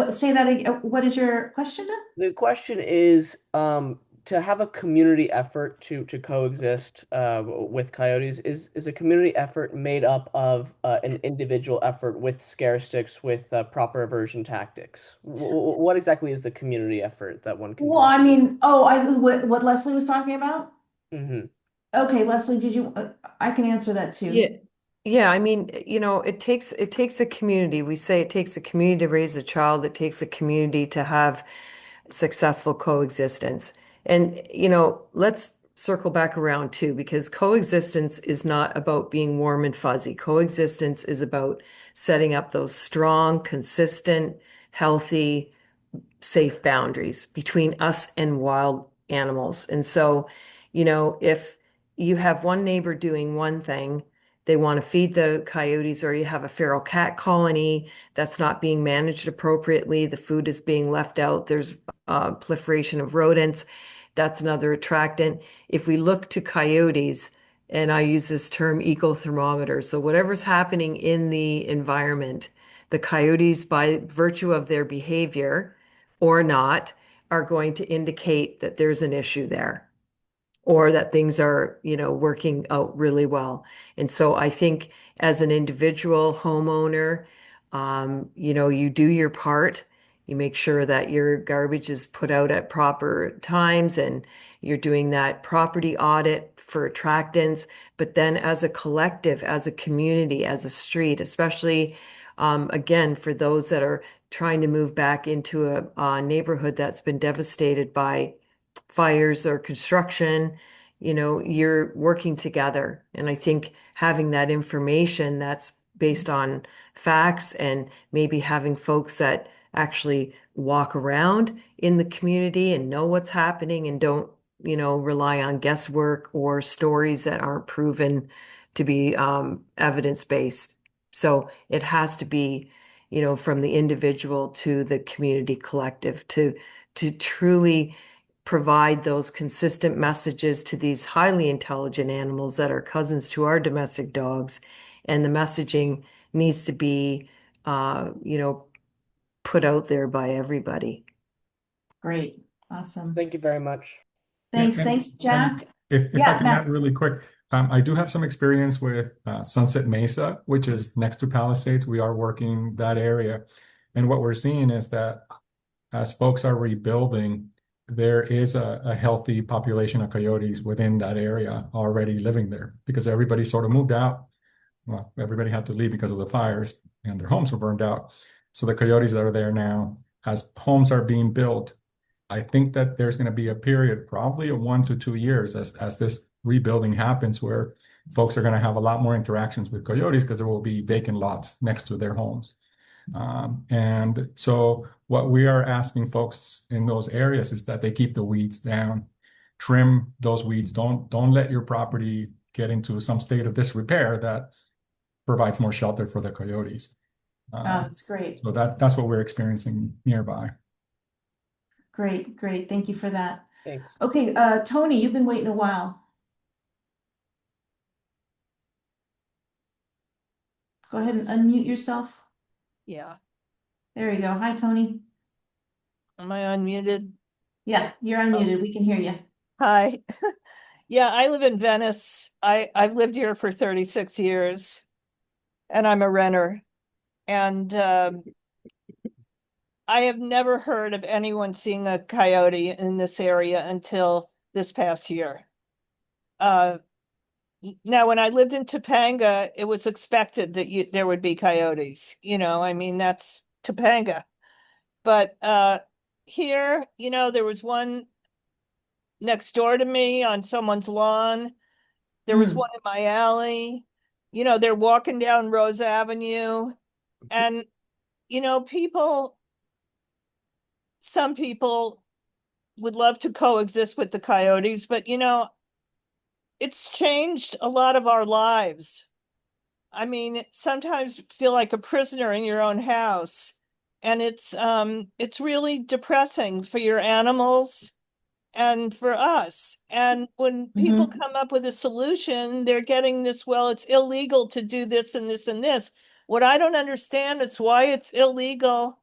Say that again. What is your question then? The question is, to have a community effort to coexist with coyotes, is a community effort made up of an individual effort with scare sticks with proper aversion tactics? What exactly is the community effort that one can Well, I pursue? mean, what Lesley was talking about? Hmm. Okay, Lesley, I can answer that Yeah, too. Yeah, I mean, it takes a community. We say it takes a community to raise a child. It takes a community to have successful coexistence. And, let's circle back around too, because coexistence is not about being warm and fuzzy. Coexistence is about setting up those strong, consistent, healthy, safe boundaries between us and wild animals. And so, if you have one neighbor doing one thing, they want to feed the coyotes, or you have a feral cat colony that's not being managed appropriately, the food is being left out, there's proliferation of rodents, that's another attractant. If we look to coyotes, and I use this term ecothermometer, so whatever's happening in the environment, the coyotes, by virtue of their behavior, or not, are going to indicate that there's an issue there or that things are, working out really well. And so I think as an individual homeowner, you do your part. You make sure that your garbage is put out at proper times and you're doing that property audit for attractants. But then as a collective, as a community, as a street, especially again, for those that are trying to move back into a neighborhood that's been devastated by fires or construction, you're working together. And I think having that information that's based on facts and maybe having folks that actually walk around in the community and know what's happening and don't, rely on guesswork or stories that aren't proven to be evidence-based. So it has to be, from the individual to the community collective to truly provide those consistent messages to these highly intelligent animals that are cousins to our domestic dogs. And the messaging needs to be, put out there by everybody. Great, awesome. Thank you very much. Yeah, Thanks, and Jack. if I Yeah, can add Max. really quick, I do have some experience with Sunset Mesa, which is next to Palisades. We are working that area. And what we're seeing is that as folks are rebuilding, there is a healthy population of coyotes within that area already living there because everybody sort of moved out. Well, everybody had to leave because of the fires and their homes were burned out. So the coyotes that are there now, as homes are being built, I think that there's going to be a period, probably of 1 to 2 years, as this rebuilding happens, where folks are going to have a lot more interactions with coyotes because there will be vacant lots next to their homes. And so what we are asking folks in those areas is that they keep the weeds down, trim those weeds. Don't let your property get into some state of disrepair that provides more shelter for the coyotes. Oh, Uh, that's great. so that's what we're experiencing nearby. Great. Thank you for that. Thanks. Okay, Tony, you've been waiting a while. Go ahead and unmute yourself. Yeah. There you go. Hi, Tony. Am I unmuted? Yeah, you're Oh, unmuted. We can hear you. hi. Yeah, I live in Venice. I've lived here for 36 years and I'm a renter. And I have never heard of anyone seeing a coyote in this area until this past year. Now, when I lived in Topanga, it was expected that there would be coyotes. I mean, that's Topanga. But here, there was one next door to me on someone's lawn. There was one in my alley. They're walking down Rose Avenue. And, some people would love to coexist with the coyotes, but, it's changed a lot of our lives. I mean, sometimes feel like a prisoner in your own house. And it's really depressing for your animals and for us. And when people Mhm. come up with a solution, they're getting this, well, it's illegal to do this and this and this. What I don't understand is why it's illegal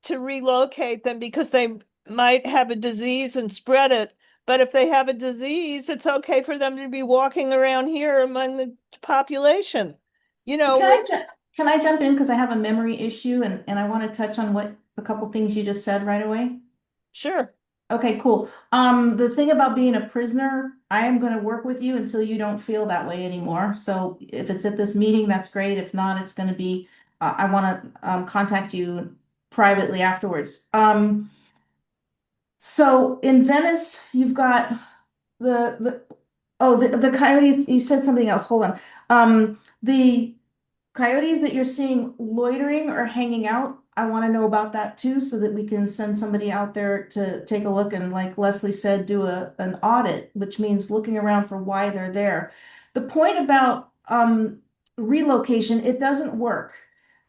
to relocate them because they might have a disease and spread it. But if they have a disease, it's okay for them to be walking around here among the population. You know, Can we're I can I jump in because I have a memory issue and I want to touch on what a couple things you just said right away? sure. Okay, cool. The thing about being a prisoner, I am gonna work with you until you don't feel that way anymore. So if it's at this meeting, that's great. If not, it's gonna be, I wanna, contact you privately afterwards. So in Venice, you've got the coyotes, you said something else. Hold on. The coyotes that you're seeing loitering or hanging out, I want to know about that too, so that we can send somebody out there to take a look and, like Lesley said, do an audit, which means looking around for why they're there. The point about relocation, it doesn't work.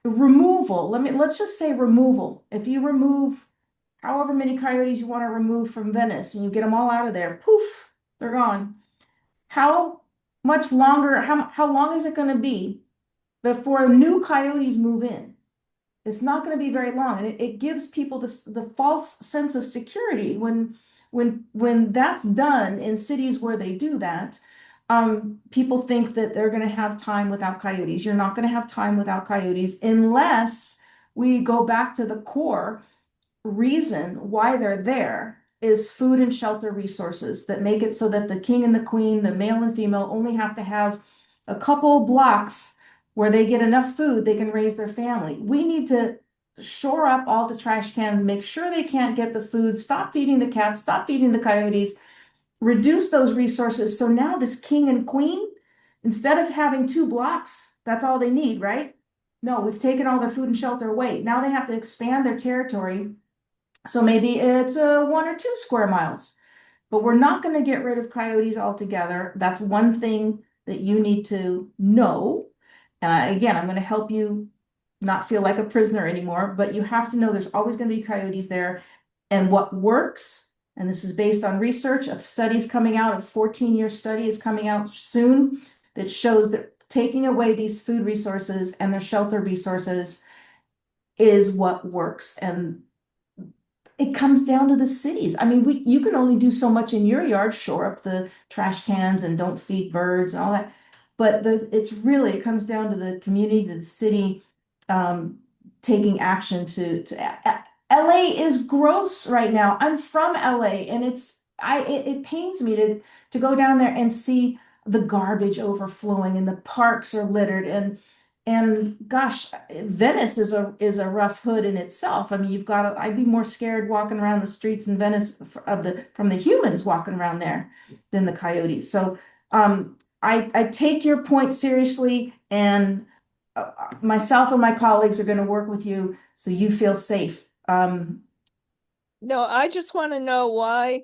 Removal, let's just say removal. If you remove however many coyotes you want to remove from Venice and you get them all out of there, poof, they're gone. How much longer, how long is it going to be before new coyotes move in? It's not going to be very long, and it gives people the false sense of security when that's done in cities where they do that. People think that they're going to have time without coyotes. You're not going to have time without coyotes unless we go back to the core reason why they're there is food and shelter resources that make it so that the king and the queen, the male and female, only have to have a couple blocks where they get enough food they can raise their family. We need to shore up all the trash cans, make sure they can't get the food, stop feeding the cats, stop feeding the coyotes, reduce those resources. So now this king and queen, instead of having two blocks, that's all they need, right? No, we've taken all their food and shelter away. Now they have to expand their territory, so maybe it's 1 or 2 square miles, but we're not going to get rid of coyotes altogether. That's one thing that you need to know. And again, I'm going to help you not feel like a prisoner anymore, but you have to know there's always going to be coyotes there. And what works, and this is based on research of studies coming out, a 14-year study is coming out soon that shows that taking away these food resources and their shelter resources is what works. And it comes down to the cities. I mean, you can only do so much in your yard, shore up the trash cans and don't feed birds and all that. But it comes down to the community, to the city, um, taking action LA is gross right now. I'm from LA and it pains me to go down there and see the garbage overflowing and the parks are littered and gosh, Venice is a rough hood in itself. I mean, I'd be more scared walking around the streets in Venice from the humans walking around there than the coyotes. So I take your point seriously, and myself and my colleagues are going to work with you so you feel safe. No, I just want to know why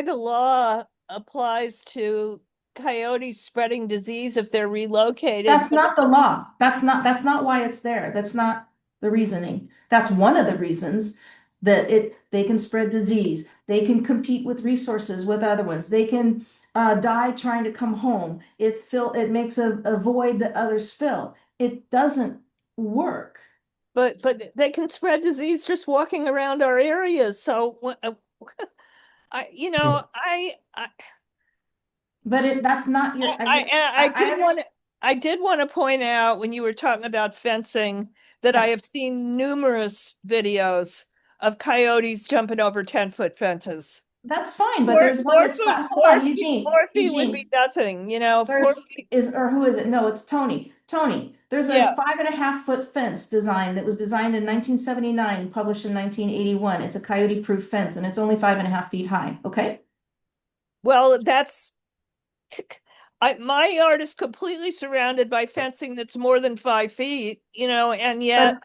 the law applies to coyotes spreading disease if they're relocated. That's not the law. That's not why it's there. That's not the reasoning. That's one of the reasons that they can spread disease. They can compete with resources with other ones. They can die trying to come home. It makes a void that others fill. It doesn't work. But they can spread disease just walking around our areas. So I But that's not your I I did want to understand. I did want to point out when you were talking about fencing that I have seen numerous videos of coyotes jumping over 10-foot fences. That's fine, but Four, there's one four that's foot, five. Hold on, Eugene. 4 feet would be nothing, 4 There's feet. or who is it? No, it's Tony. Tony, there's a Yeah. 5.5 foot fence design that was designed in 1979, published in 1981. It's a coyote-proof fence and it's only 5.5 feet high. Okay. Well, my yard is completely surrounded by fencing that's more than 5 feet, and yet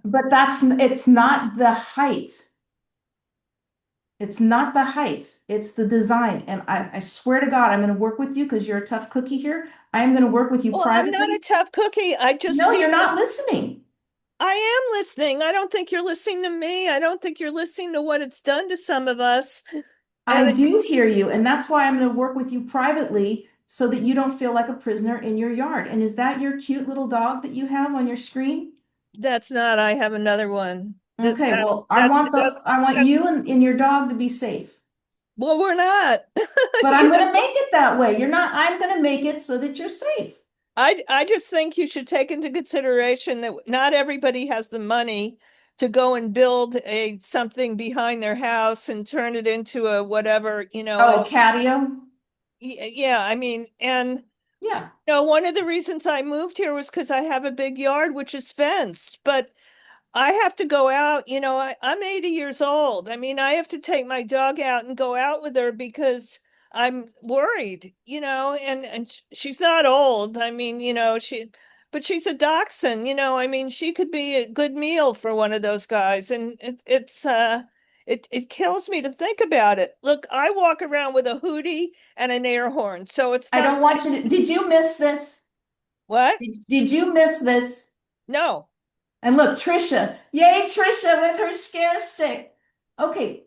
But I, it's not the height. It's not the height, it's the design. And I swear to God, I'm going to work with you because you're a tough cookie here. I am going to work with you well, I'm not a privately. tough cookie. I just No, feel you're that not listening. I am listening. I don't think you're listening to me. I don't think you're listening to what it's done to some of us. And I do hear you, and that's why I'm going to work with you privately so that you don't feel like a prisoner in your yard. And is that your cute little dog that you have on your screen? that's not, I have another one. That, Okay, that well, that's I want that's you and your dog to be safe. well, we're not. But I'm You going know, to make it that way. You're not, I'm going to make it so that you're safe. I just think you should take into consideration that not everybody has the money to go and build something behind their house and turn it into a whatever, Oh, catio? yeah, I mean, and Yeah. one of the reasons I moved here was because I have a big yard which is fenced, but I have to go out, I'm 80 years old. I mean, I have to take my dog out and go out with her because I'm worried, and she's not old. I mean, but she's a dachshund, I mean, she could be a good meal for one of those guys. And it kills me to think about it. Look, I walk around with a hootie and an air horn, so it's I not don't want you to, did you miss this? what? Did you miss this? No. And look, Trisha, yay, Trisha with her scare stick. Okay,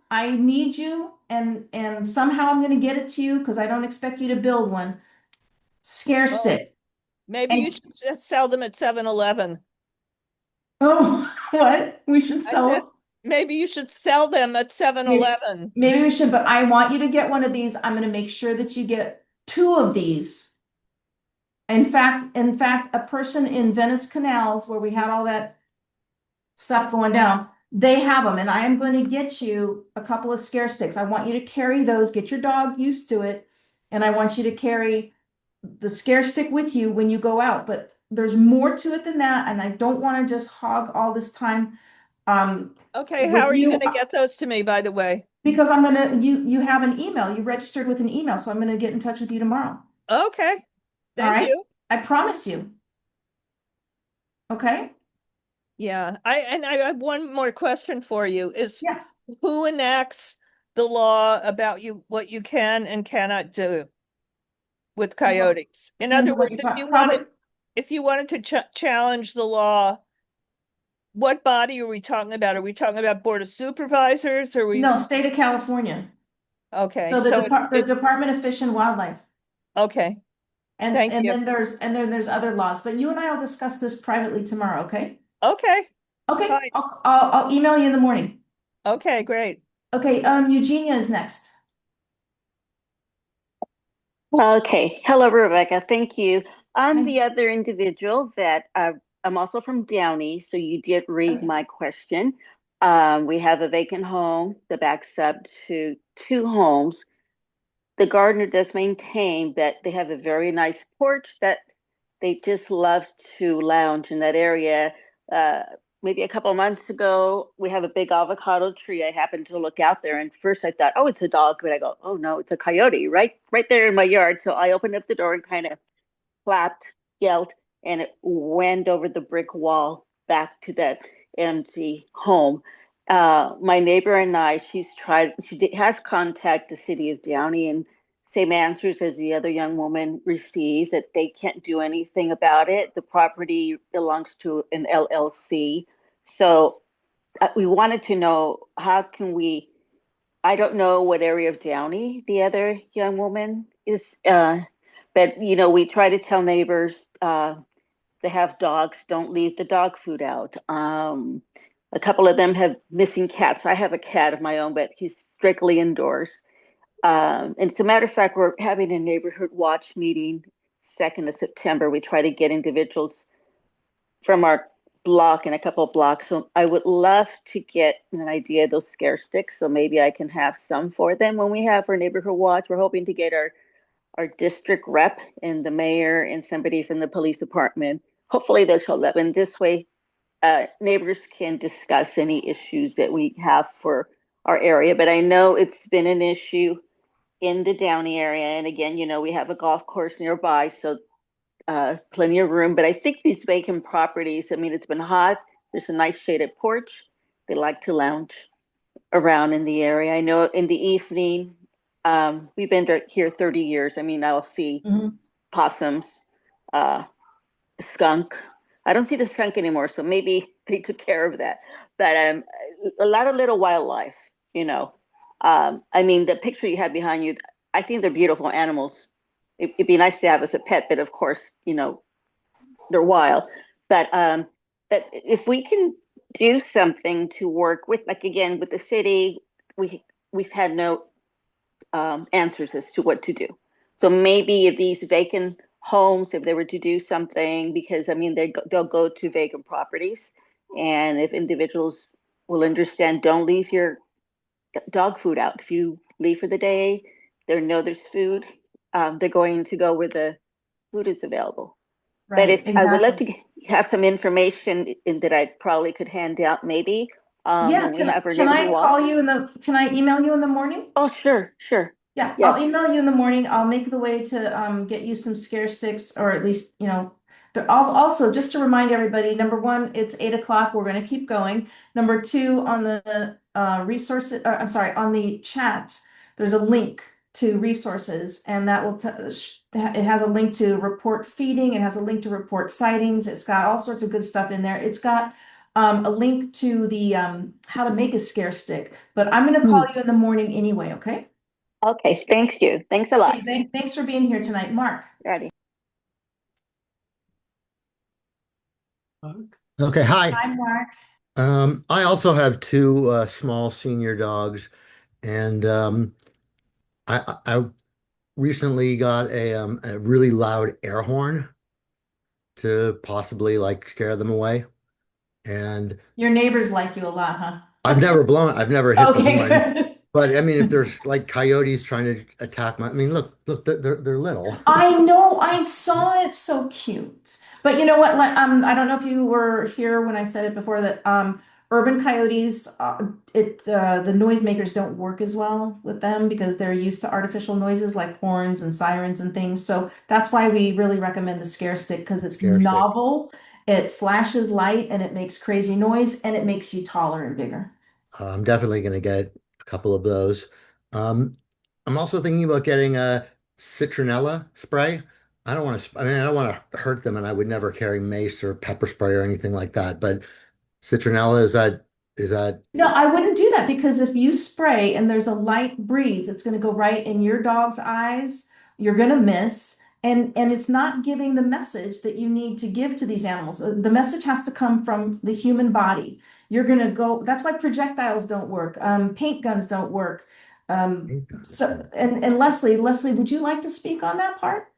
I need you, and somehow I'm gonna get it to you because I don't expect you to build one. Scare Well, stick. maybe you And should just sell them at 7-Eleven. oh, what? We should I said, sell. maybe you should sell them at Maybe, 7-Eleven. maybe we should, but I want you to get one of these. I'm gonna make sure that you get two of these. In fact, a person in Venice Canals where we had all that stuff going down, they have them, and I am going to get you a couple of scare sticks. I want you to carry those, get your dog used to it, and I want you to carry the scare stick with you when you go out. But there's more to it than that, and I don't want to just hog all this time Okay, how with are you you going to get those to me, by the way? because I'm gonna you have an email. You registered with an email, so I'm gonna get in touch with you tomorrow. Okay, All thank right? you. I promise you. Okay? Yeah, I have one more question for you. Is Yeah. who enacts the law about what you can and cannot do with Well, coyotes? In depends other on what words, you're talking. Probably. if you wanted to challenge the law, what body are we talking about? Are we talking about Board of Supervisors? Or we No, state of California. okay? So the So the Department of Fish and Wildlife. okay. And Thank and you. then there's other laws, but you and I will discuss this privately tomorrow, okay? Okay, Okay, fine. I'll email you in the morning. Okay, great. Okay, Eugenia is next. Okay. Hello, Rebecca. Thank you. I'm Hi. the other individual that I'm also from Downey, so you did read Okay. my question. We have a vacant home that backs up to two homes. The gardener does maintain that they have a very nice porch that they just love to lounge in that area. Uh, Maybe a couple of months ago, we have a big avocado tree. I happened to look out there, and first I thought, oh, it's a dog, but I go, oh no, it's a coyote, right there in my yard. So I opened up the door and kind of flapped, yelled, and it went over the brick wall back to that empty home. My neighbor and I, has contacted the city of Downey and same answers as the other young woman received that they can't do anything about it. The property belongs to an LLC. So we wanted to know how can we, I don't know what area of Downey the other young woman is, but we try to tell neighbors that have dogs, don't leave the dog food out. A couple of them have missing cats. I have a cat of my own, but he's strictly indoors. And as a matter of fact, we're having a neighborhood watch meeting 2nd of September. We try to get individuals from our block and a couple of blocks. So I would love to get an idea of those scare sticks. So maybe I can have some for them when we have our neighborhood watch. We're hoping to get our district rep and the mayor and somebody from the police department. Hopefully they'll show up. And this way, neighbors can discuss any issues that we have for our area. But I know it's been an issue in the Downey area. And again, we have a golf course nearby. So plenty of room. But I think these vacant properties, I mean, it's been hot. There's a nice shaded porch. They like to lounge around in the area. I know in the evening, we've been here 30 years. I mean, I'll see Mhm. possums, uh, skunk. I don't see the skunk anymore, so maybe they took care of that. But a lot of little wildlife, you know. I mean, the picture you have behind you, I think they're beautiful animals. It'd be nice to have as a pet, but of course, they're wild. But if we can do something to work with, like again with the city, we've had no answers as to what to do. So maybe if these vacant homes, if they were to do something, because I mean they'll go to vacant properties And if individuals will understand, don't leave your dog food out. If you leave for the day, they know there's food. They're going to go where the food is available. But if Right, I would like exactly. to have some information that I probably could hand out maybe Yeah, when we have our can neighborhood I walk. call you can I email you in the morning? Oh, sure, sure. Yeah, I'll Yes. email you in the morning. I'll make the way to get you some scare sticks, or at least, also just to remind everybody, number one, it's 8 o'clock. We're going to keep going. Number two, on the resources, I'm sorry, on the chat, there's a link to resources, and that will it has a link to report feeding. It has a link to report sightings. It's got all sorts of good stuff in there. It's got a link to the how to make a scare stick. But I'm going to call Hmm. you in the morning anyway. Okay. Okay, thanks you. Thanks a lot. Okay, thanks for being here tonight, Mark. Ready. Okay, hi. Hi, Mark. I also have two small senior dogs, and I recently got a really loud air horn to possibly like scare them away. And Your neighbors like you a lot, huh? I've never hit the Okay, horn. good. But I mean, if there's like coyotes trying to attack I mean, look, they're little. I know, I saw it, so cute. But you know what? I don't know if you were here when I said it before that urban coyotes, the noisemakers don't work as well with them because they're used to artificial noises like horns and sirens and things. So that's why we really recommend the scare stick because it's Scare stick. novel, it flashes light, and it makes crazy noise, and it makes you taller and bigger. I'm definitely going to get a couple of those. Um, I'm also thinking about getting a citronella spray. I mean, I don't want to hurt them, and I would never carry mace or pepper spray or anything like that. But citronella, is that No, I wouldn't do that because if you spray and there's a light breeze, it's going to go right in your dog's eyes. You're going to miss, and it's not giving the message that you need to give to these animals. The message has to come from the human body. You're going to go. That's why projectiles don't work. Paint guns don't work. paint guns? So, and Leslie, would you like to speak on that part?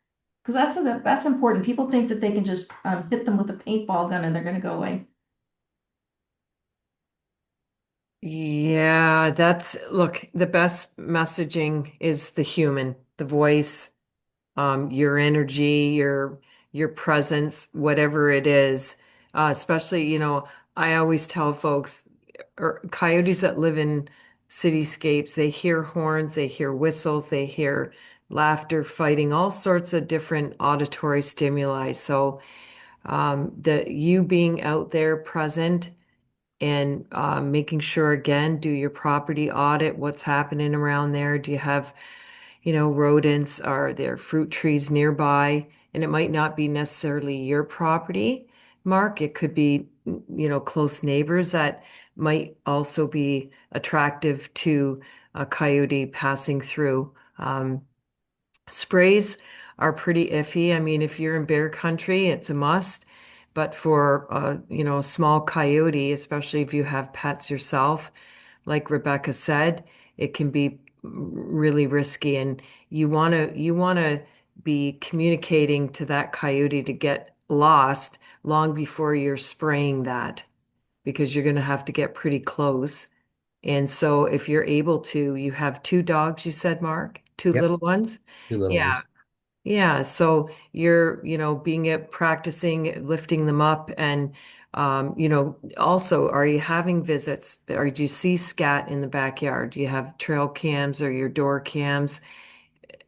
Because that's important. People think that they can just hit them with a paintball gun and they're going to go away. Yeah, look, the best messaging is the human, the voice, your energy, your presence, whatever it is. Especially, I always tell folks, coyotes that live in cityscapes, they hear horns, they hear whistles, they hear laughter, fighting, all sorts of different auditory stimuli. So, the you being out there present and making sure again, do your property audit, what's happening around there. Do you have, rodents? Are there fruit trees nearby? And it might not be necessarily your property, Mark. It could be, close neighbors that might also be attractive to a coyote passing through. Sprays are pretty iffy. I mean, if you're in bear country, it's a must. But for a small coyote, especially if you have pets yourself, like Rebecca said, it can be really risky. And you want to be communicating to that coyote to get lost long before you're spraying that, because you're going to have to get pretty close. And so if you're able to, you have two dogs, you said, Mark, two Yep, little ones. two little Yeah. ones. Yeah. So you're, being at practicing lifting them up and, also, are you having visits? Or do you see scat in the backyard? Do you have trail cams or your door cams?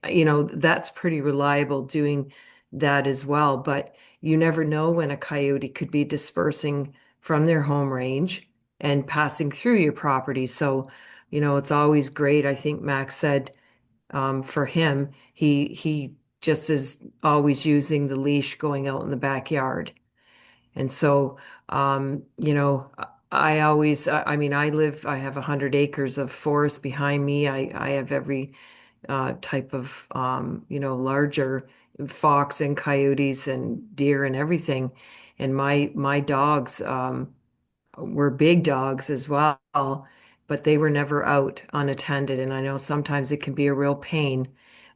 That's pretty reliable doing that as well. But you never know when a coyote could be dispersing from their home range and passing through your property. So, it's always great. I think Max said, for him, he just is always using the leash going out in the backyard. And so, I always, I mean, I have 100 acres of forest behind me. I have every type of, larger fox and coyotes and deer and everything. And my dogs, were big dogs as well, but they were never out unattended. And I know sometimes it can be a real pain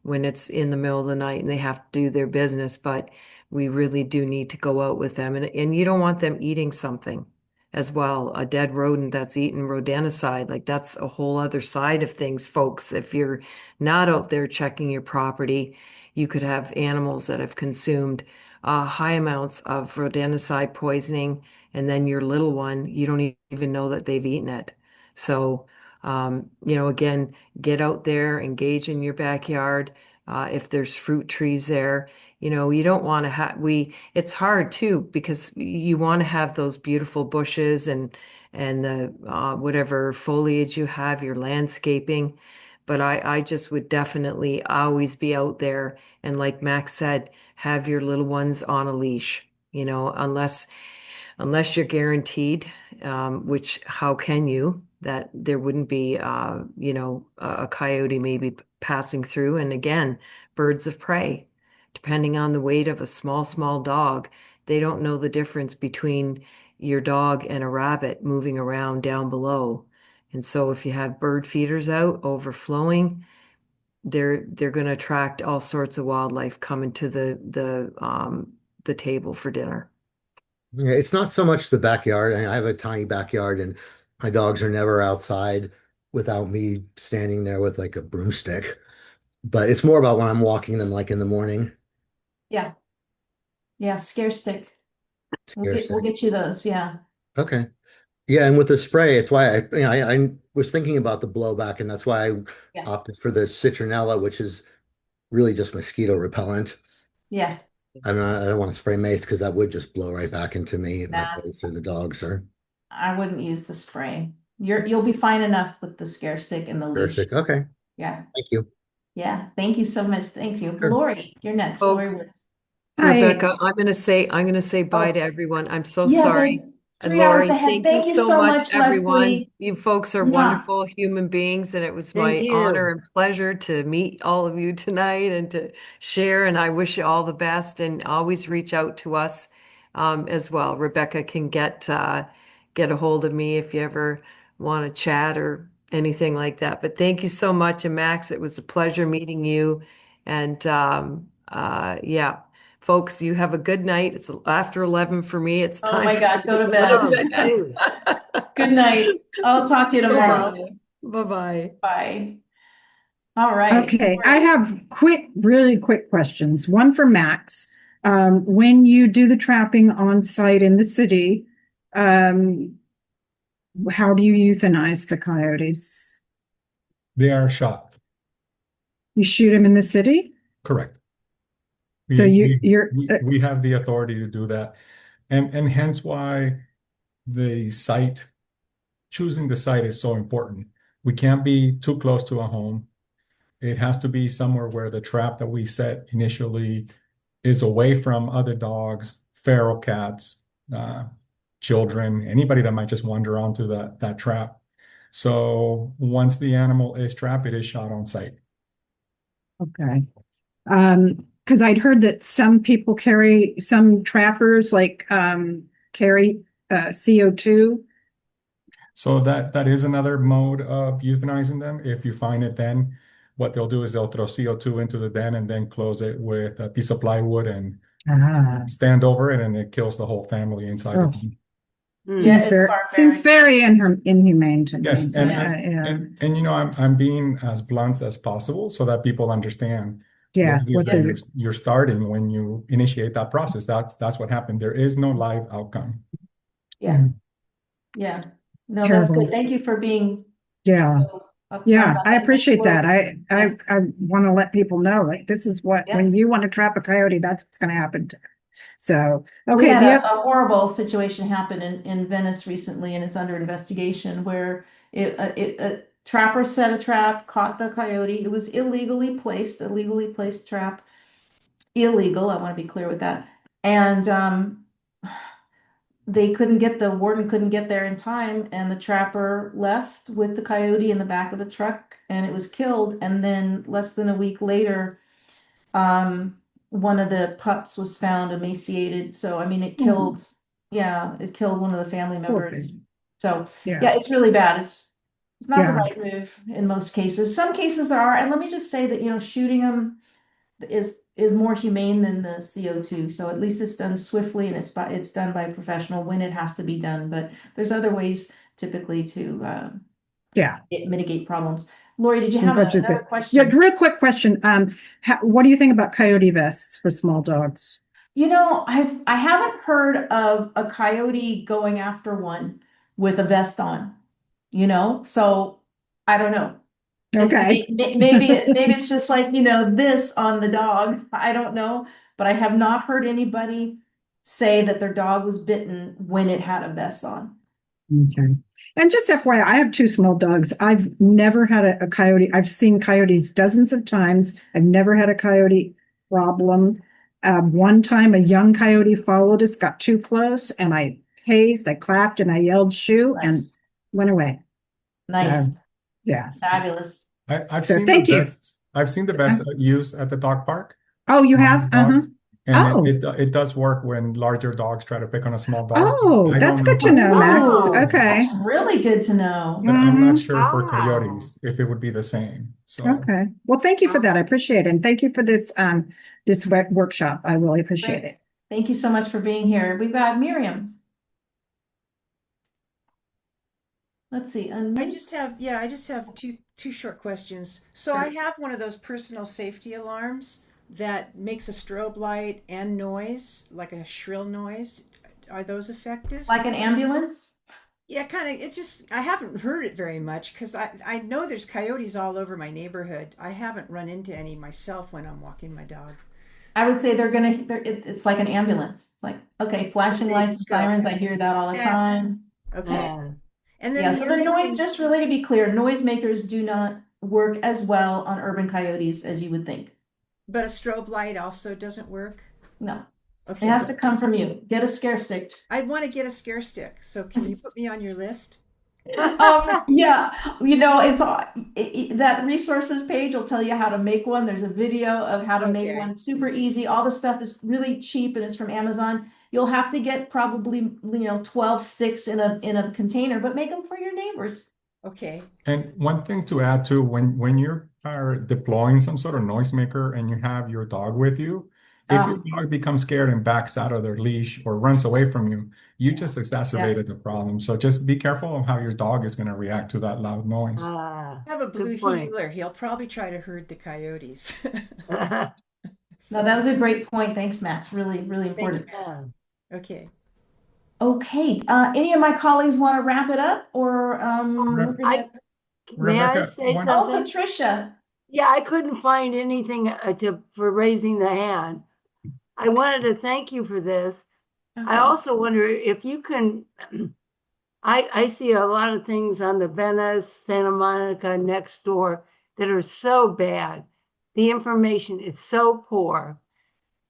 when it's in the middle of the night and they have to do their business, but we really do need to go out with them. And you don't want them eating something. as well. A dead rodent that's eaten rodenticide, like that's a whole other side of things, folks. If you're not out there checking your property, you could have animals that have consumed high amounts of rodenticide poisoning, and then your little one, you don't even know that they've eaten it. So, again, get out there, engage in your backyard. If there's fruit trees there, you don't want to it's hard too, because you want to have those beautiful bushes and the whatever foliage you have, your landscaping. But I just would definitely always be out there. And like Max said, have your little ones on a leash, unless you're guaranteed, which how can you, that there wouldn't be, a coyote maybe passing through. And again, birds of prey, depending on the weight of a small dog, they don't know the difference between your dog and a rabbit moving around down below. And so if you have bird feeders out overflowing, they're going to attract all sorts of wildlife coming to the table for dinner. Yeah, it's not so much the backyard. I have a tiny backyard, and my dogs are never outside without me standing there with like a broomstick. But it's more about when I'm walking them, like in the morning. Yeah, yeah, scare stick. Scare We'll stick. get you those, yeah. Okay. Yeah, and with the spray, it's why I was thinking about the blowback, and that's why I Yeah. opted for the citronella, which is really just mosquito repellent. Yeah, I don't want to spray mace because that would just blow right back into me, my nah, face or the dogs or I wouldn't use the spray. You'll be fine enough with the scare stick and the leash. perfect. Okay, Yeah, thank you. yeah. Thank you so much. Thank you. Sure. Lori, you're next. Lori Folks, Woods. Rebecca, I'm gonna say bye Oh, to everyone. I'm so you have sorry. been And 3 hours Lori, ahead. thank you Thank you so so much, much, everyone. Lesley. You folks are Mwah. wonderful human beings, and it was Thank my honor you. and pleasure to meet all of you tonight and to share. And I wish you all the best, and always reach out to us as well. Rebecca can get a hold of me if you ever want to chat or anything like that. But thank you so much. And Max, it was a pleasure meeting you. And yeah. Folks, you have a good night. It's after 11 for me. It's Oh time my for God, me go to to go bed. to bed. Good night. I'll talk to you tomorrow. Bye-bye. Bye-bye. Bye. All right. Okay, I have really quick questions. One for Max. When you do the trapping on site in the city, um, how do you euthanize the coyotes? They are shot. You shoot them in the city? Correct. So We have the authority to do that. And hence why the site, choosing the site is so important. We can't be too close to a home. It has to be somewhere where the trap that we set initially is away from other dogs, feral cats, uh, children, anybody that might just wander onto that trap. So once the animal is trapped, it is shot on site. Okay. Because I'd heard that some trappers carry CO2. So that is another mode of euthanizing them. If you find it, then what they'll do is they'll throw CO2 into the den and then close it with a piece of plywood and Ah, stand over it, and it kills the whole family inside the oh, den. Yeah, seems it's very inhumane to Yes, me. and Yeah. I'm being as blunt as possible so that people understand what Yes, it is what that the you're starting when you initiate that process. That's what happened. There is no live outcome. Yeah, yeah. No, that's good. terrible. Thank you for being Yeah. so upfront Yeah, about I that. appreciate that. Yeah. I want to let people know, like, this is what, Yeah. when you want to trap a coyote, that's what's going to happen. So, We okay, had the a other, horrible situation happen in Venice recently, and it's under investigation where a trapper set a trap, caught the coyote. It was a legally placed trap. Illegal, I want to be clear with that. And the warden couldn't get there in time, and the trapper left with the coyote in the back of the truck, and it was killed. And then less than a week later, um, one of the pups was found emaciated. So, I mean, it killed one of the family poor members. thing. So, Yeah, yeah, it's really bad. It's not the yeah, right move in most cases. Some cases there are, and let me just say that, shooting them, is more humane than the CO2. So at least it's done swiftly and it's done by a professional when it has to be done. But there's other ways typically to Yeah. mitigate problems. Lori, did you have That's another it. question? Yeah, real quick question. What do you think about coyote vests for small dogs? You know, I haven't heard of a coyote going after one with a vest on, you know, so I don't know. Okay. Maybe it's just like, this on the dog. I don't know, but I have not heard anybody say that their dog was bitten when it had a vest on. Okay. And just FYI, I have two small dogs. I've never had a coyote. I've seen coyotes dozens of times. I've never had a coyote problem. One time a young coyote followed us, got too close, and I paced, I clapped, and I yelled shoo and Nice. went away. Nice. So, yeah. Fabulous. I've So seen thank the you. vests. I've seen the vests used at the dog park. Oh, you Small have? dogs. And Oh. it does work when larger dogs try to pick on a small dog. Oh, I that's don't know good to how know, Max. Oh, Okay. that's really good to know. but I'm not Mhm. sure for coyotes if it would be the same. So Okay. Well, thank you for that. I appreciate it. And thank you for this workshop. I really appreciate Great. it. Thank you so much for being here. We've got Miriam. Let's see. I just have two short questions. So I have one of those personal safety alarms that makes a strobe light and noise, like a shrill noise. Are those effective? Like an ambulance? Yeah, kind of. It's just I haven't heard it very much because I know there's coyotes all over my neighborhood. I haven't run into any myself when I'm walking my dog. I would say it's like an ambulance. It's like, okay, flashing they lights and just go, sirens. I hear that all the yeah. time. Okay. And Yeah, then so the the other noise, thing, just really to be clear, noisemakers do not work as well on urban coyotes as you would think. but a strobe light also doesn't work. No, it Okay, has to come from you. Get a scare stick. I want to get a scare stick. So can you put me on your list? Yeah, that resources page will tell you how to make one. There's a video of how to make Okay. one. Super easy. All the stuff is really cheap and it's from Amazon. You'll have to get probably 12 sticks in a container, but make them for your neighbors. Okay. and one thing to add to when you are deploying some sort of noisemaker and you have your dog with you, if your dog becomes scared and backs out of their leash or runs away from you, you just exacerbated the problem. So just be careful of how your dog is going to react to that loud noise. I have a blue heeler. He'll probably try to herd the coyotes. No, that was a great point. Thanks, Max. Really, really important. Okay. Okay, any of my colleagues want to wrap it up or we're gonna... May I Rebecca, say one- Oh, something? Patricia. Yeah, I couldn't find anything for raising the hand. I wanted to thank you for this. I also wonder if you can, I see a lot of things on the Venice, Santa Monica next door that are so bad. The information is so poor.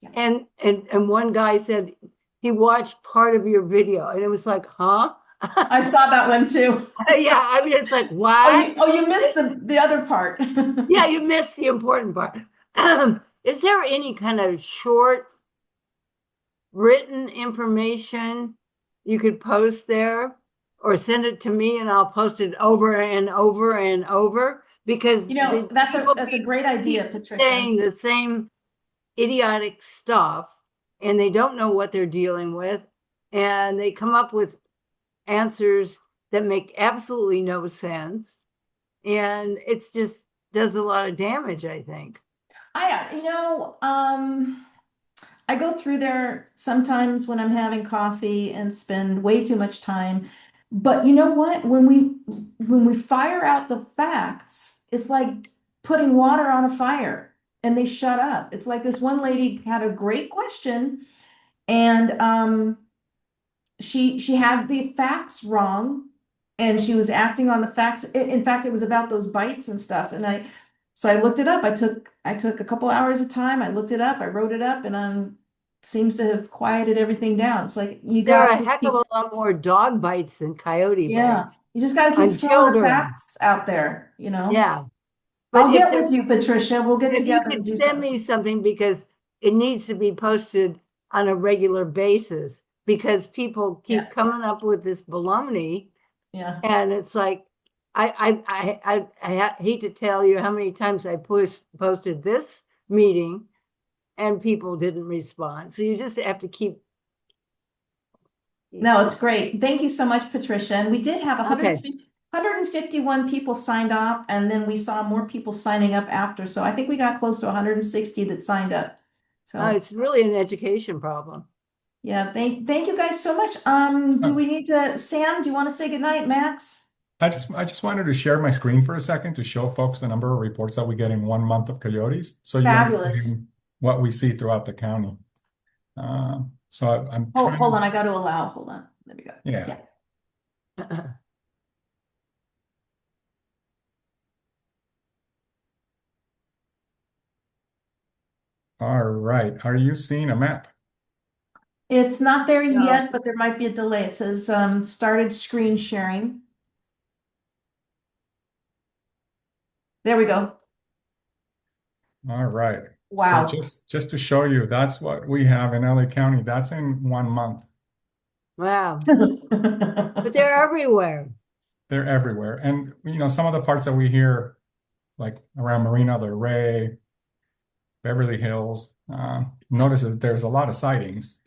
Yeah. And one guy said he watched part of your video and it was like, huh? I saw that one too. Yeah, I mean, it's like, what? You missed the other part. Yeah, you missed the important part. Is there any kind of short written information you could post there or send it to me and I'll post it over and over and over? Because that's a great idea, Patricia. Saying the same idiotic stuff and they don't know what they're dealing with and they come up with answers that make absolutely no sense and it's just does a lot of damage, I think. I go through there sometimes when I'm having coffee and spend way too much time. But you know what? When we fire out the facts, it's like putting water on a fire and they shut up. It's like this one lady had a great question and she had the facts wrong and she was acting on the facts. In fact, it was about those bites and stuff. And so I looked it up. I took a couple hours of time. I looked it up. I wrote it up, and seems to have quieted everything down. It's like there are a heck of a lot more dog bites than coyote bites. You just got to keep throwing the facts out there. Yeah. But I'll get with you, Patricia. We'll get together. If you could send me something because it needs to be posted on a regular basis because people keep coming up with this baloney. Yeah. And it's like, I hate to tell you how many times I posted this meeting and people didn't respond. So you just have to keep. No, it's great. Thank you so much, Patricia. And we did have Okay. 151 people signed up, and then we saw more people signing up after. So I think we got close to 160 that signed up. So It's really an education problem. yeah, thank you guys so much. Do we need to, Sam, do you want to say goodnight, Max? I just wanted to share my screen for a second to show folks the number of reports that we get in 1 month of coyotes, so you Fabulous. understand what we see throughout the county. So I'm trying. Hold on, I got to allow. Hold on. There we go. Yeah. All right. Are you seeing a map? It's not there No. yet, but there might be a delay. It says started screen sharing. There we go. All right. Wow. So just to show you, that's what we have in LA County. That's in 1 month. Wow. But they're everywhere. They're everywhere. And some of the parts that we hear, like around Marina del Rey, Beverly Hills, notice that there's a lot of sightings.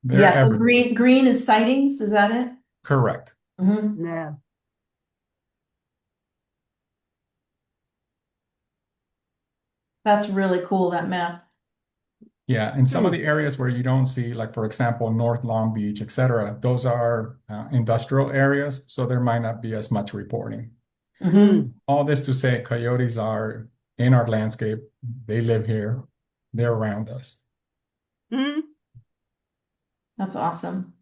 They're Yeah, so everywhere. green is sightings, is that it? Correct. Mhm. Yeah. That's really cool, that map. Yeah, and some of the areas where you don't see, like for example, North Long Beach, etc., those are industrial areas, so there might not be as much reporting. Mhm. All this to say, coyotes are in our landscape. They live here. They're around us. Mhm. That's awesome.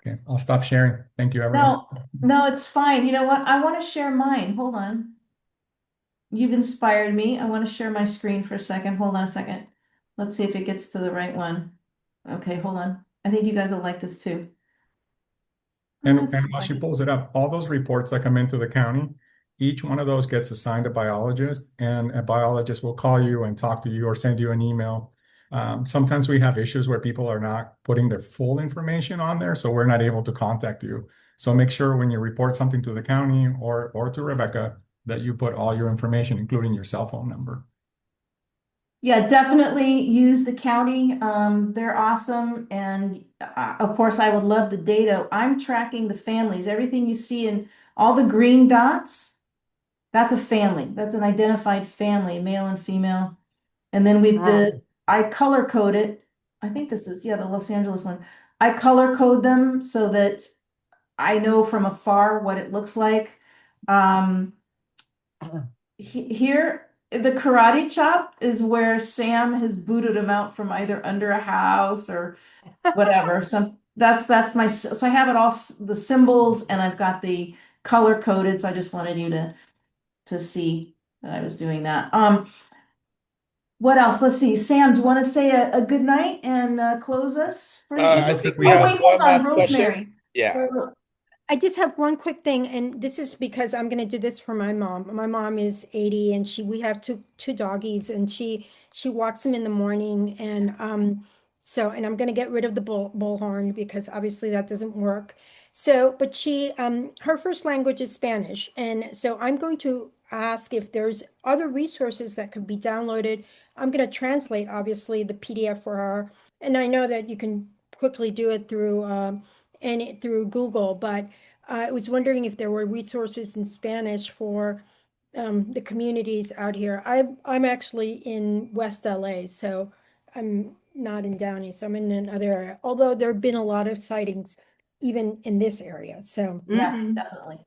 Okay, I'll stop sharing. Thank you, everyone. No, it's fine. You know what? I want to share mine. Hold on. You've inspired me. I want to share my screen for a second. Hold on a second. Let's see if it gets to the right one. Okay, hold on. I think you guys will like this too. And Let's see if while I she can- pulls it up, all those reports that come into the county, each one of those gets assigned a biologist, and a biologist will call you and talk to you or send you an email. Sometimes we have issues where people are not putting their full information on there, so we're not able to contact you. So make sure when you report something to the county or to Rebecca that you put all your information, including your cell phone number. Yeah, definitely use the county. They're awesome. And of course, I would love the data. I'm tracking the families. Everything you see in all the green dots, that's a family. That's an identified family, male and female. And then I color code it. I think this is, yeah, the Los Angeles one. I color code them so that I know from afar what it looks like. Um, Here, the karate chop is where Sam has booted him out from either under a house or whatever. So that's my, so I have it all, the symbols, and I've got the color coded. So I just wanted you to see that I was doing that. What else? Let's see. Sam, do you want to say a good night and close us for the I evening? think we Oh, have wait, hold one on, last question. Rosemary. Yeah. I just have one quick thing, and this is because I'm gonna do this for my mom. My mom is 80, and we have two doggies, and she walks them in the morning, and and I'm gonna get rid of the bullhorn because obviously that doesn't work. So, but she her first language is Spanish, and so I'm going to ask if there's other resources that could be downloaded. I'm gonna translate obviously the PDF for her, and I know that you can quickly do it through through Google, but I was wondering if there were resources in Spanish for the communities out here. I'm actually in West LA, so I'm not in Downey, so I'm in another area. Although there have been a lot of sightings even in this area. So Yeah, definitely.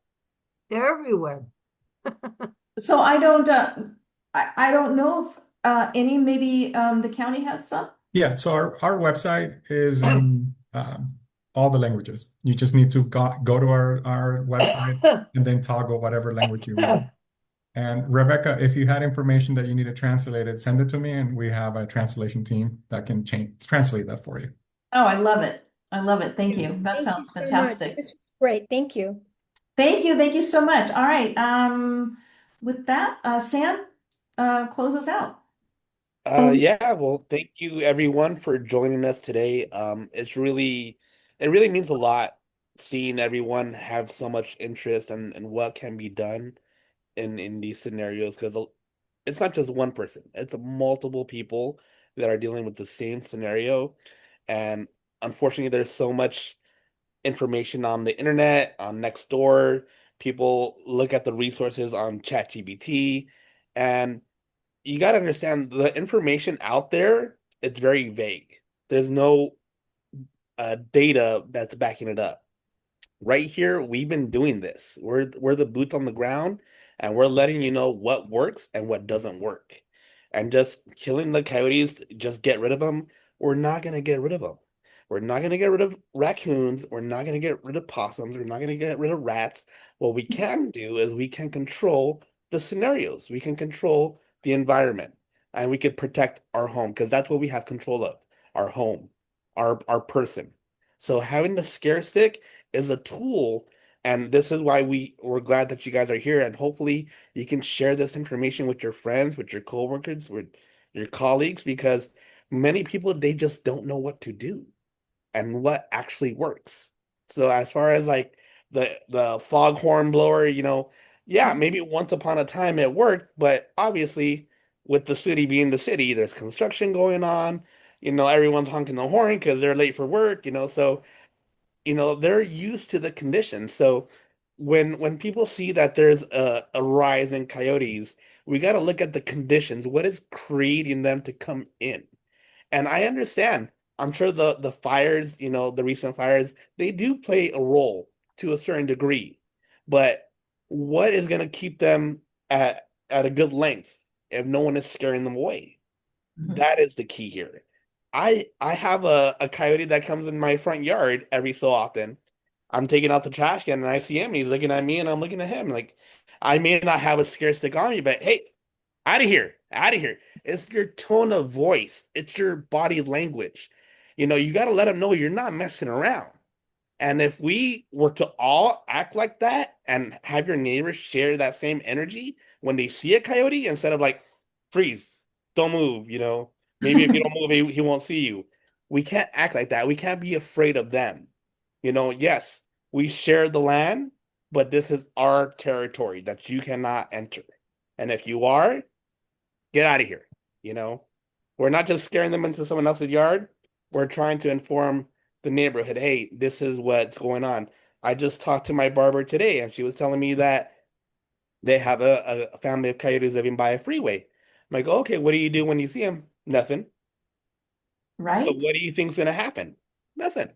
They're everywhere. So I don't know if any, maybe the county has some. Yeah, so our website is in all the languages. You just need to go to our website and then toggle whatever language you want. And Rebecca, if you had information that you need to translate it, send it to me, and we have a translation team that can translate that for you. Oh, I love it. I love it. Thank you. That thank sounds you so much. fantastic. This was great. Thank you. Thank you. Thank you so much. All right. With that, Sam, close us out. Yeah, well, thank you everyone for joining us today. It really means a lot seeing everyone have so much interest and what can be done in these scenarios because it's not just one person, it's multiple people that are dealing with the same scenario. And unfortunately, there's so much information on the internet, on Nextdoor. People look at the resources on ChatGPT, and you got to understand the information out there, it's very vague. There's no data that's backing it up. Right here, we've been doing this. We're the boots on the ground, and we're letting you know what works and what doesn't work. And just killing the coyotes, just get rid of them. We're not gonna get rid of them. We're not gonna get rid of raccoons. We're not gonna get rid of possums. We're not gonna get rid of rats. What we can do is we can control the scenarios. We can control the environment, and we can protect our home because that's what we have control of, our home, our person. So having the scare stick is a tool, and this is why we're glad that you guys are here, and hopefully you can share this information with your friends, with your coworkers, with your colleagues, because many people, they just don't know what to do and what actually works. So as far as like the foghorn blower, yeah, maybe once upon a time it worked, but obviously with the city being the city, there's construction going on, everyone's honking the horn because they're late for work, so they're used to the conditions. So when people see that there's a rise in coyotes, we got to look at the conditions. What is creating them to come in? And I understand. I'm sure the fires, the recent fires, they do play a role to a certain degree. But what is going to keep them at a good length if no one is scaring them away? That is the key here. I have a coyote that comes in my front yard every so often. I'm taking out the trash can and I see him. He's looking at me and I'm looking at him. Like, I may not have a scare stick on me, but hey, out of here, out of here. It's your tone of voice. It's your body language. You got to let them know you're not messing around. And if we were to all act like that and have your neighbors share that same energy when they see a coyote, instead of like, freeze, don't move, maybe if you don't move, he won't see you. We can't act like that. We can't be afraid of them. Yes, we share the land, but this is our territory that you cannot enter. And if you are, get out of here. You know, we're not just scaring them into someone else's yard. We're trying to inform the neighborhood, hey, this is what's going on. I just talked to my barber today, and she was telling me that they have a family of coyotes living by a freeway. I'm like, okay, what do you do when you see them? Nothing. So Right? what do you think's gonna happen? Nothing.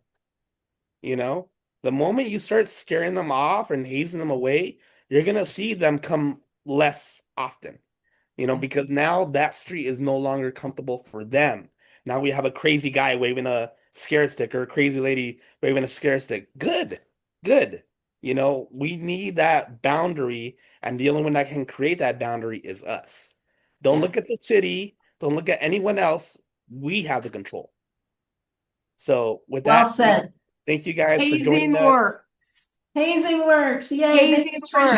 You know, the moment you start scaring them off and hazing them away, you're gonna see them come less often. Because now that street is no longer comfortable for them. Now we have a crazy guy waving a scare stick or a crazy lady waving a scare stick. Good, good. We need that boundary, and the only one that can create that boundary is us. Don't Yeah. look at the city, don't look at anyone else. We have the control. So with Well that, said. thank you guys for joining Hazing us. works. Hazing works. Yay. Thank Hazing you, works. Tricia.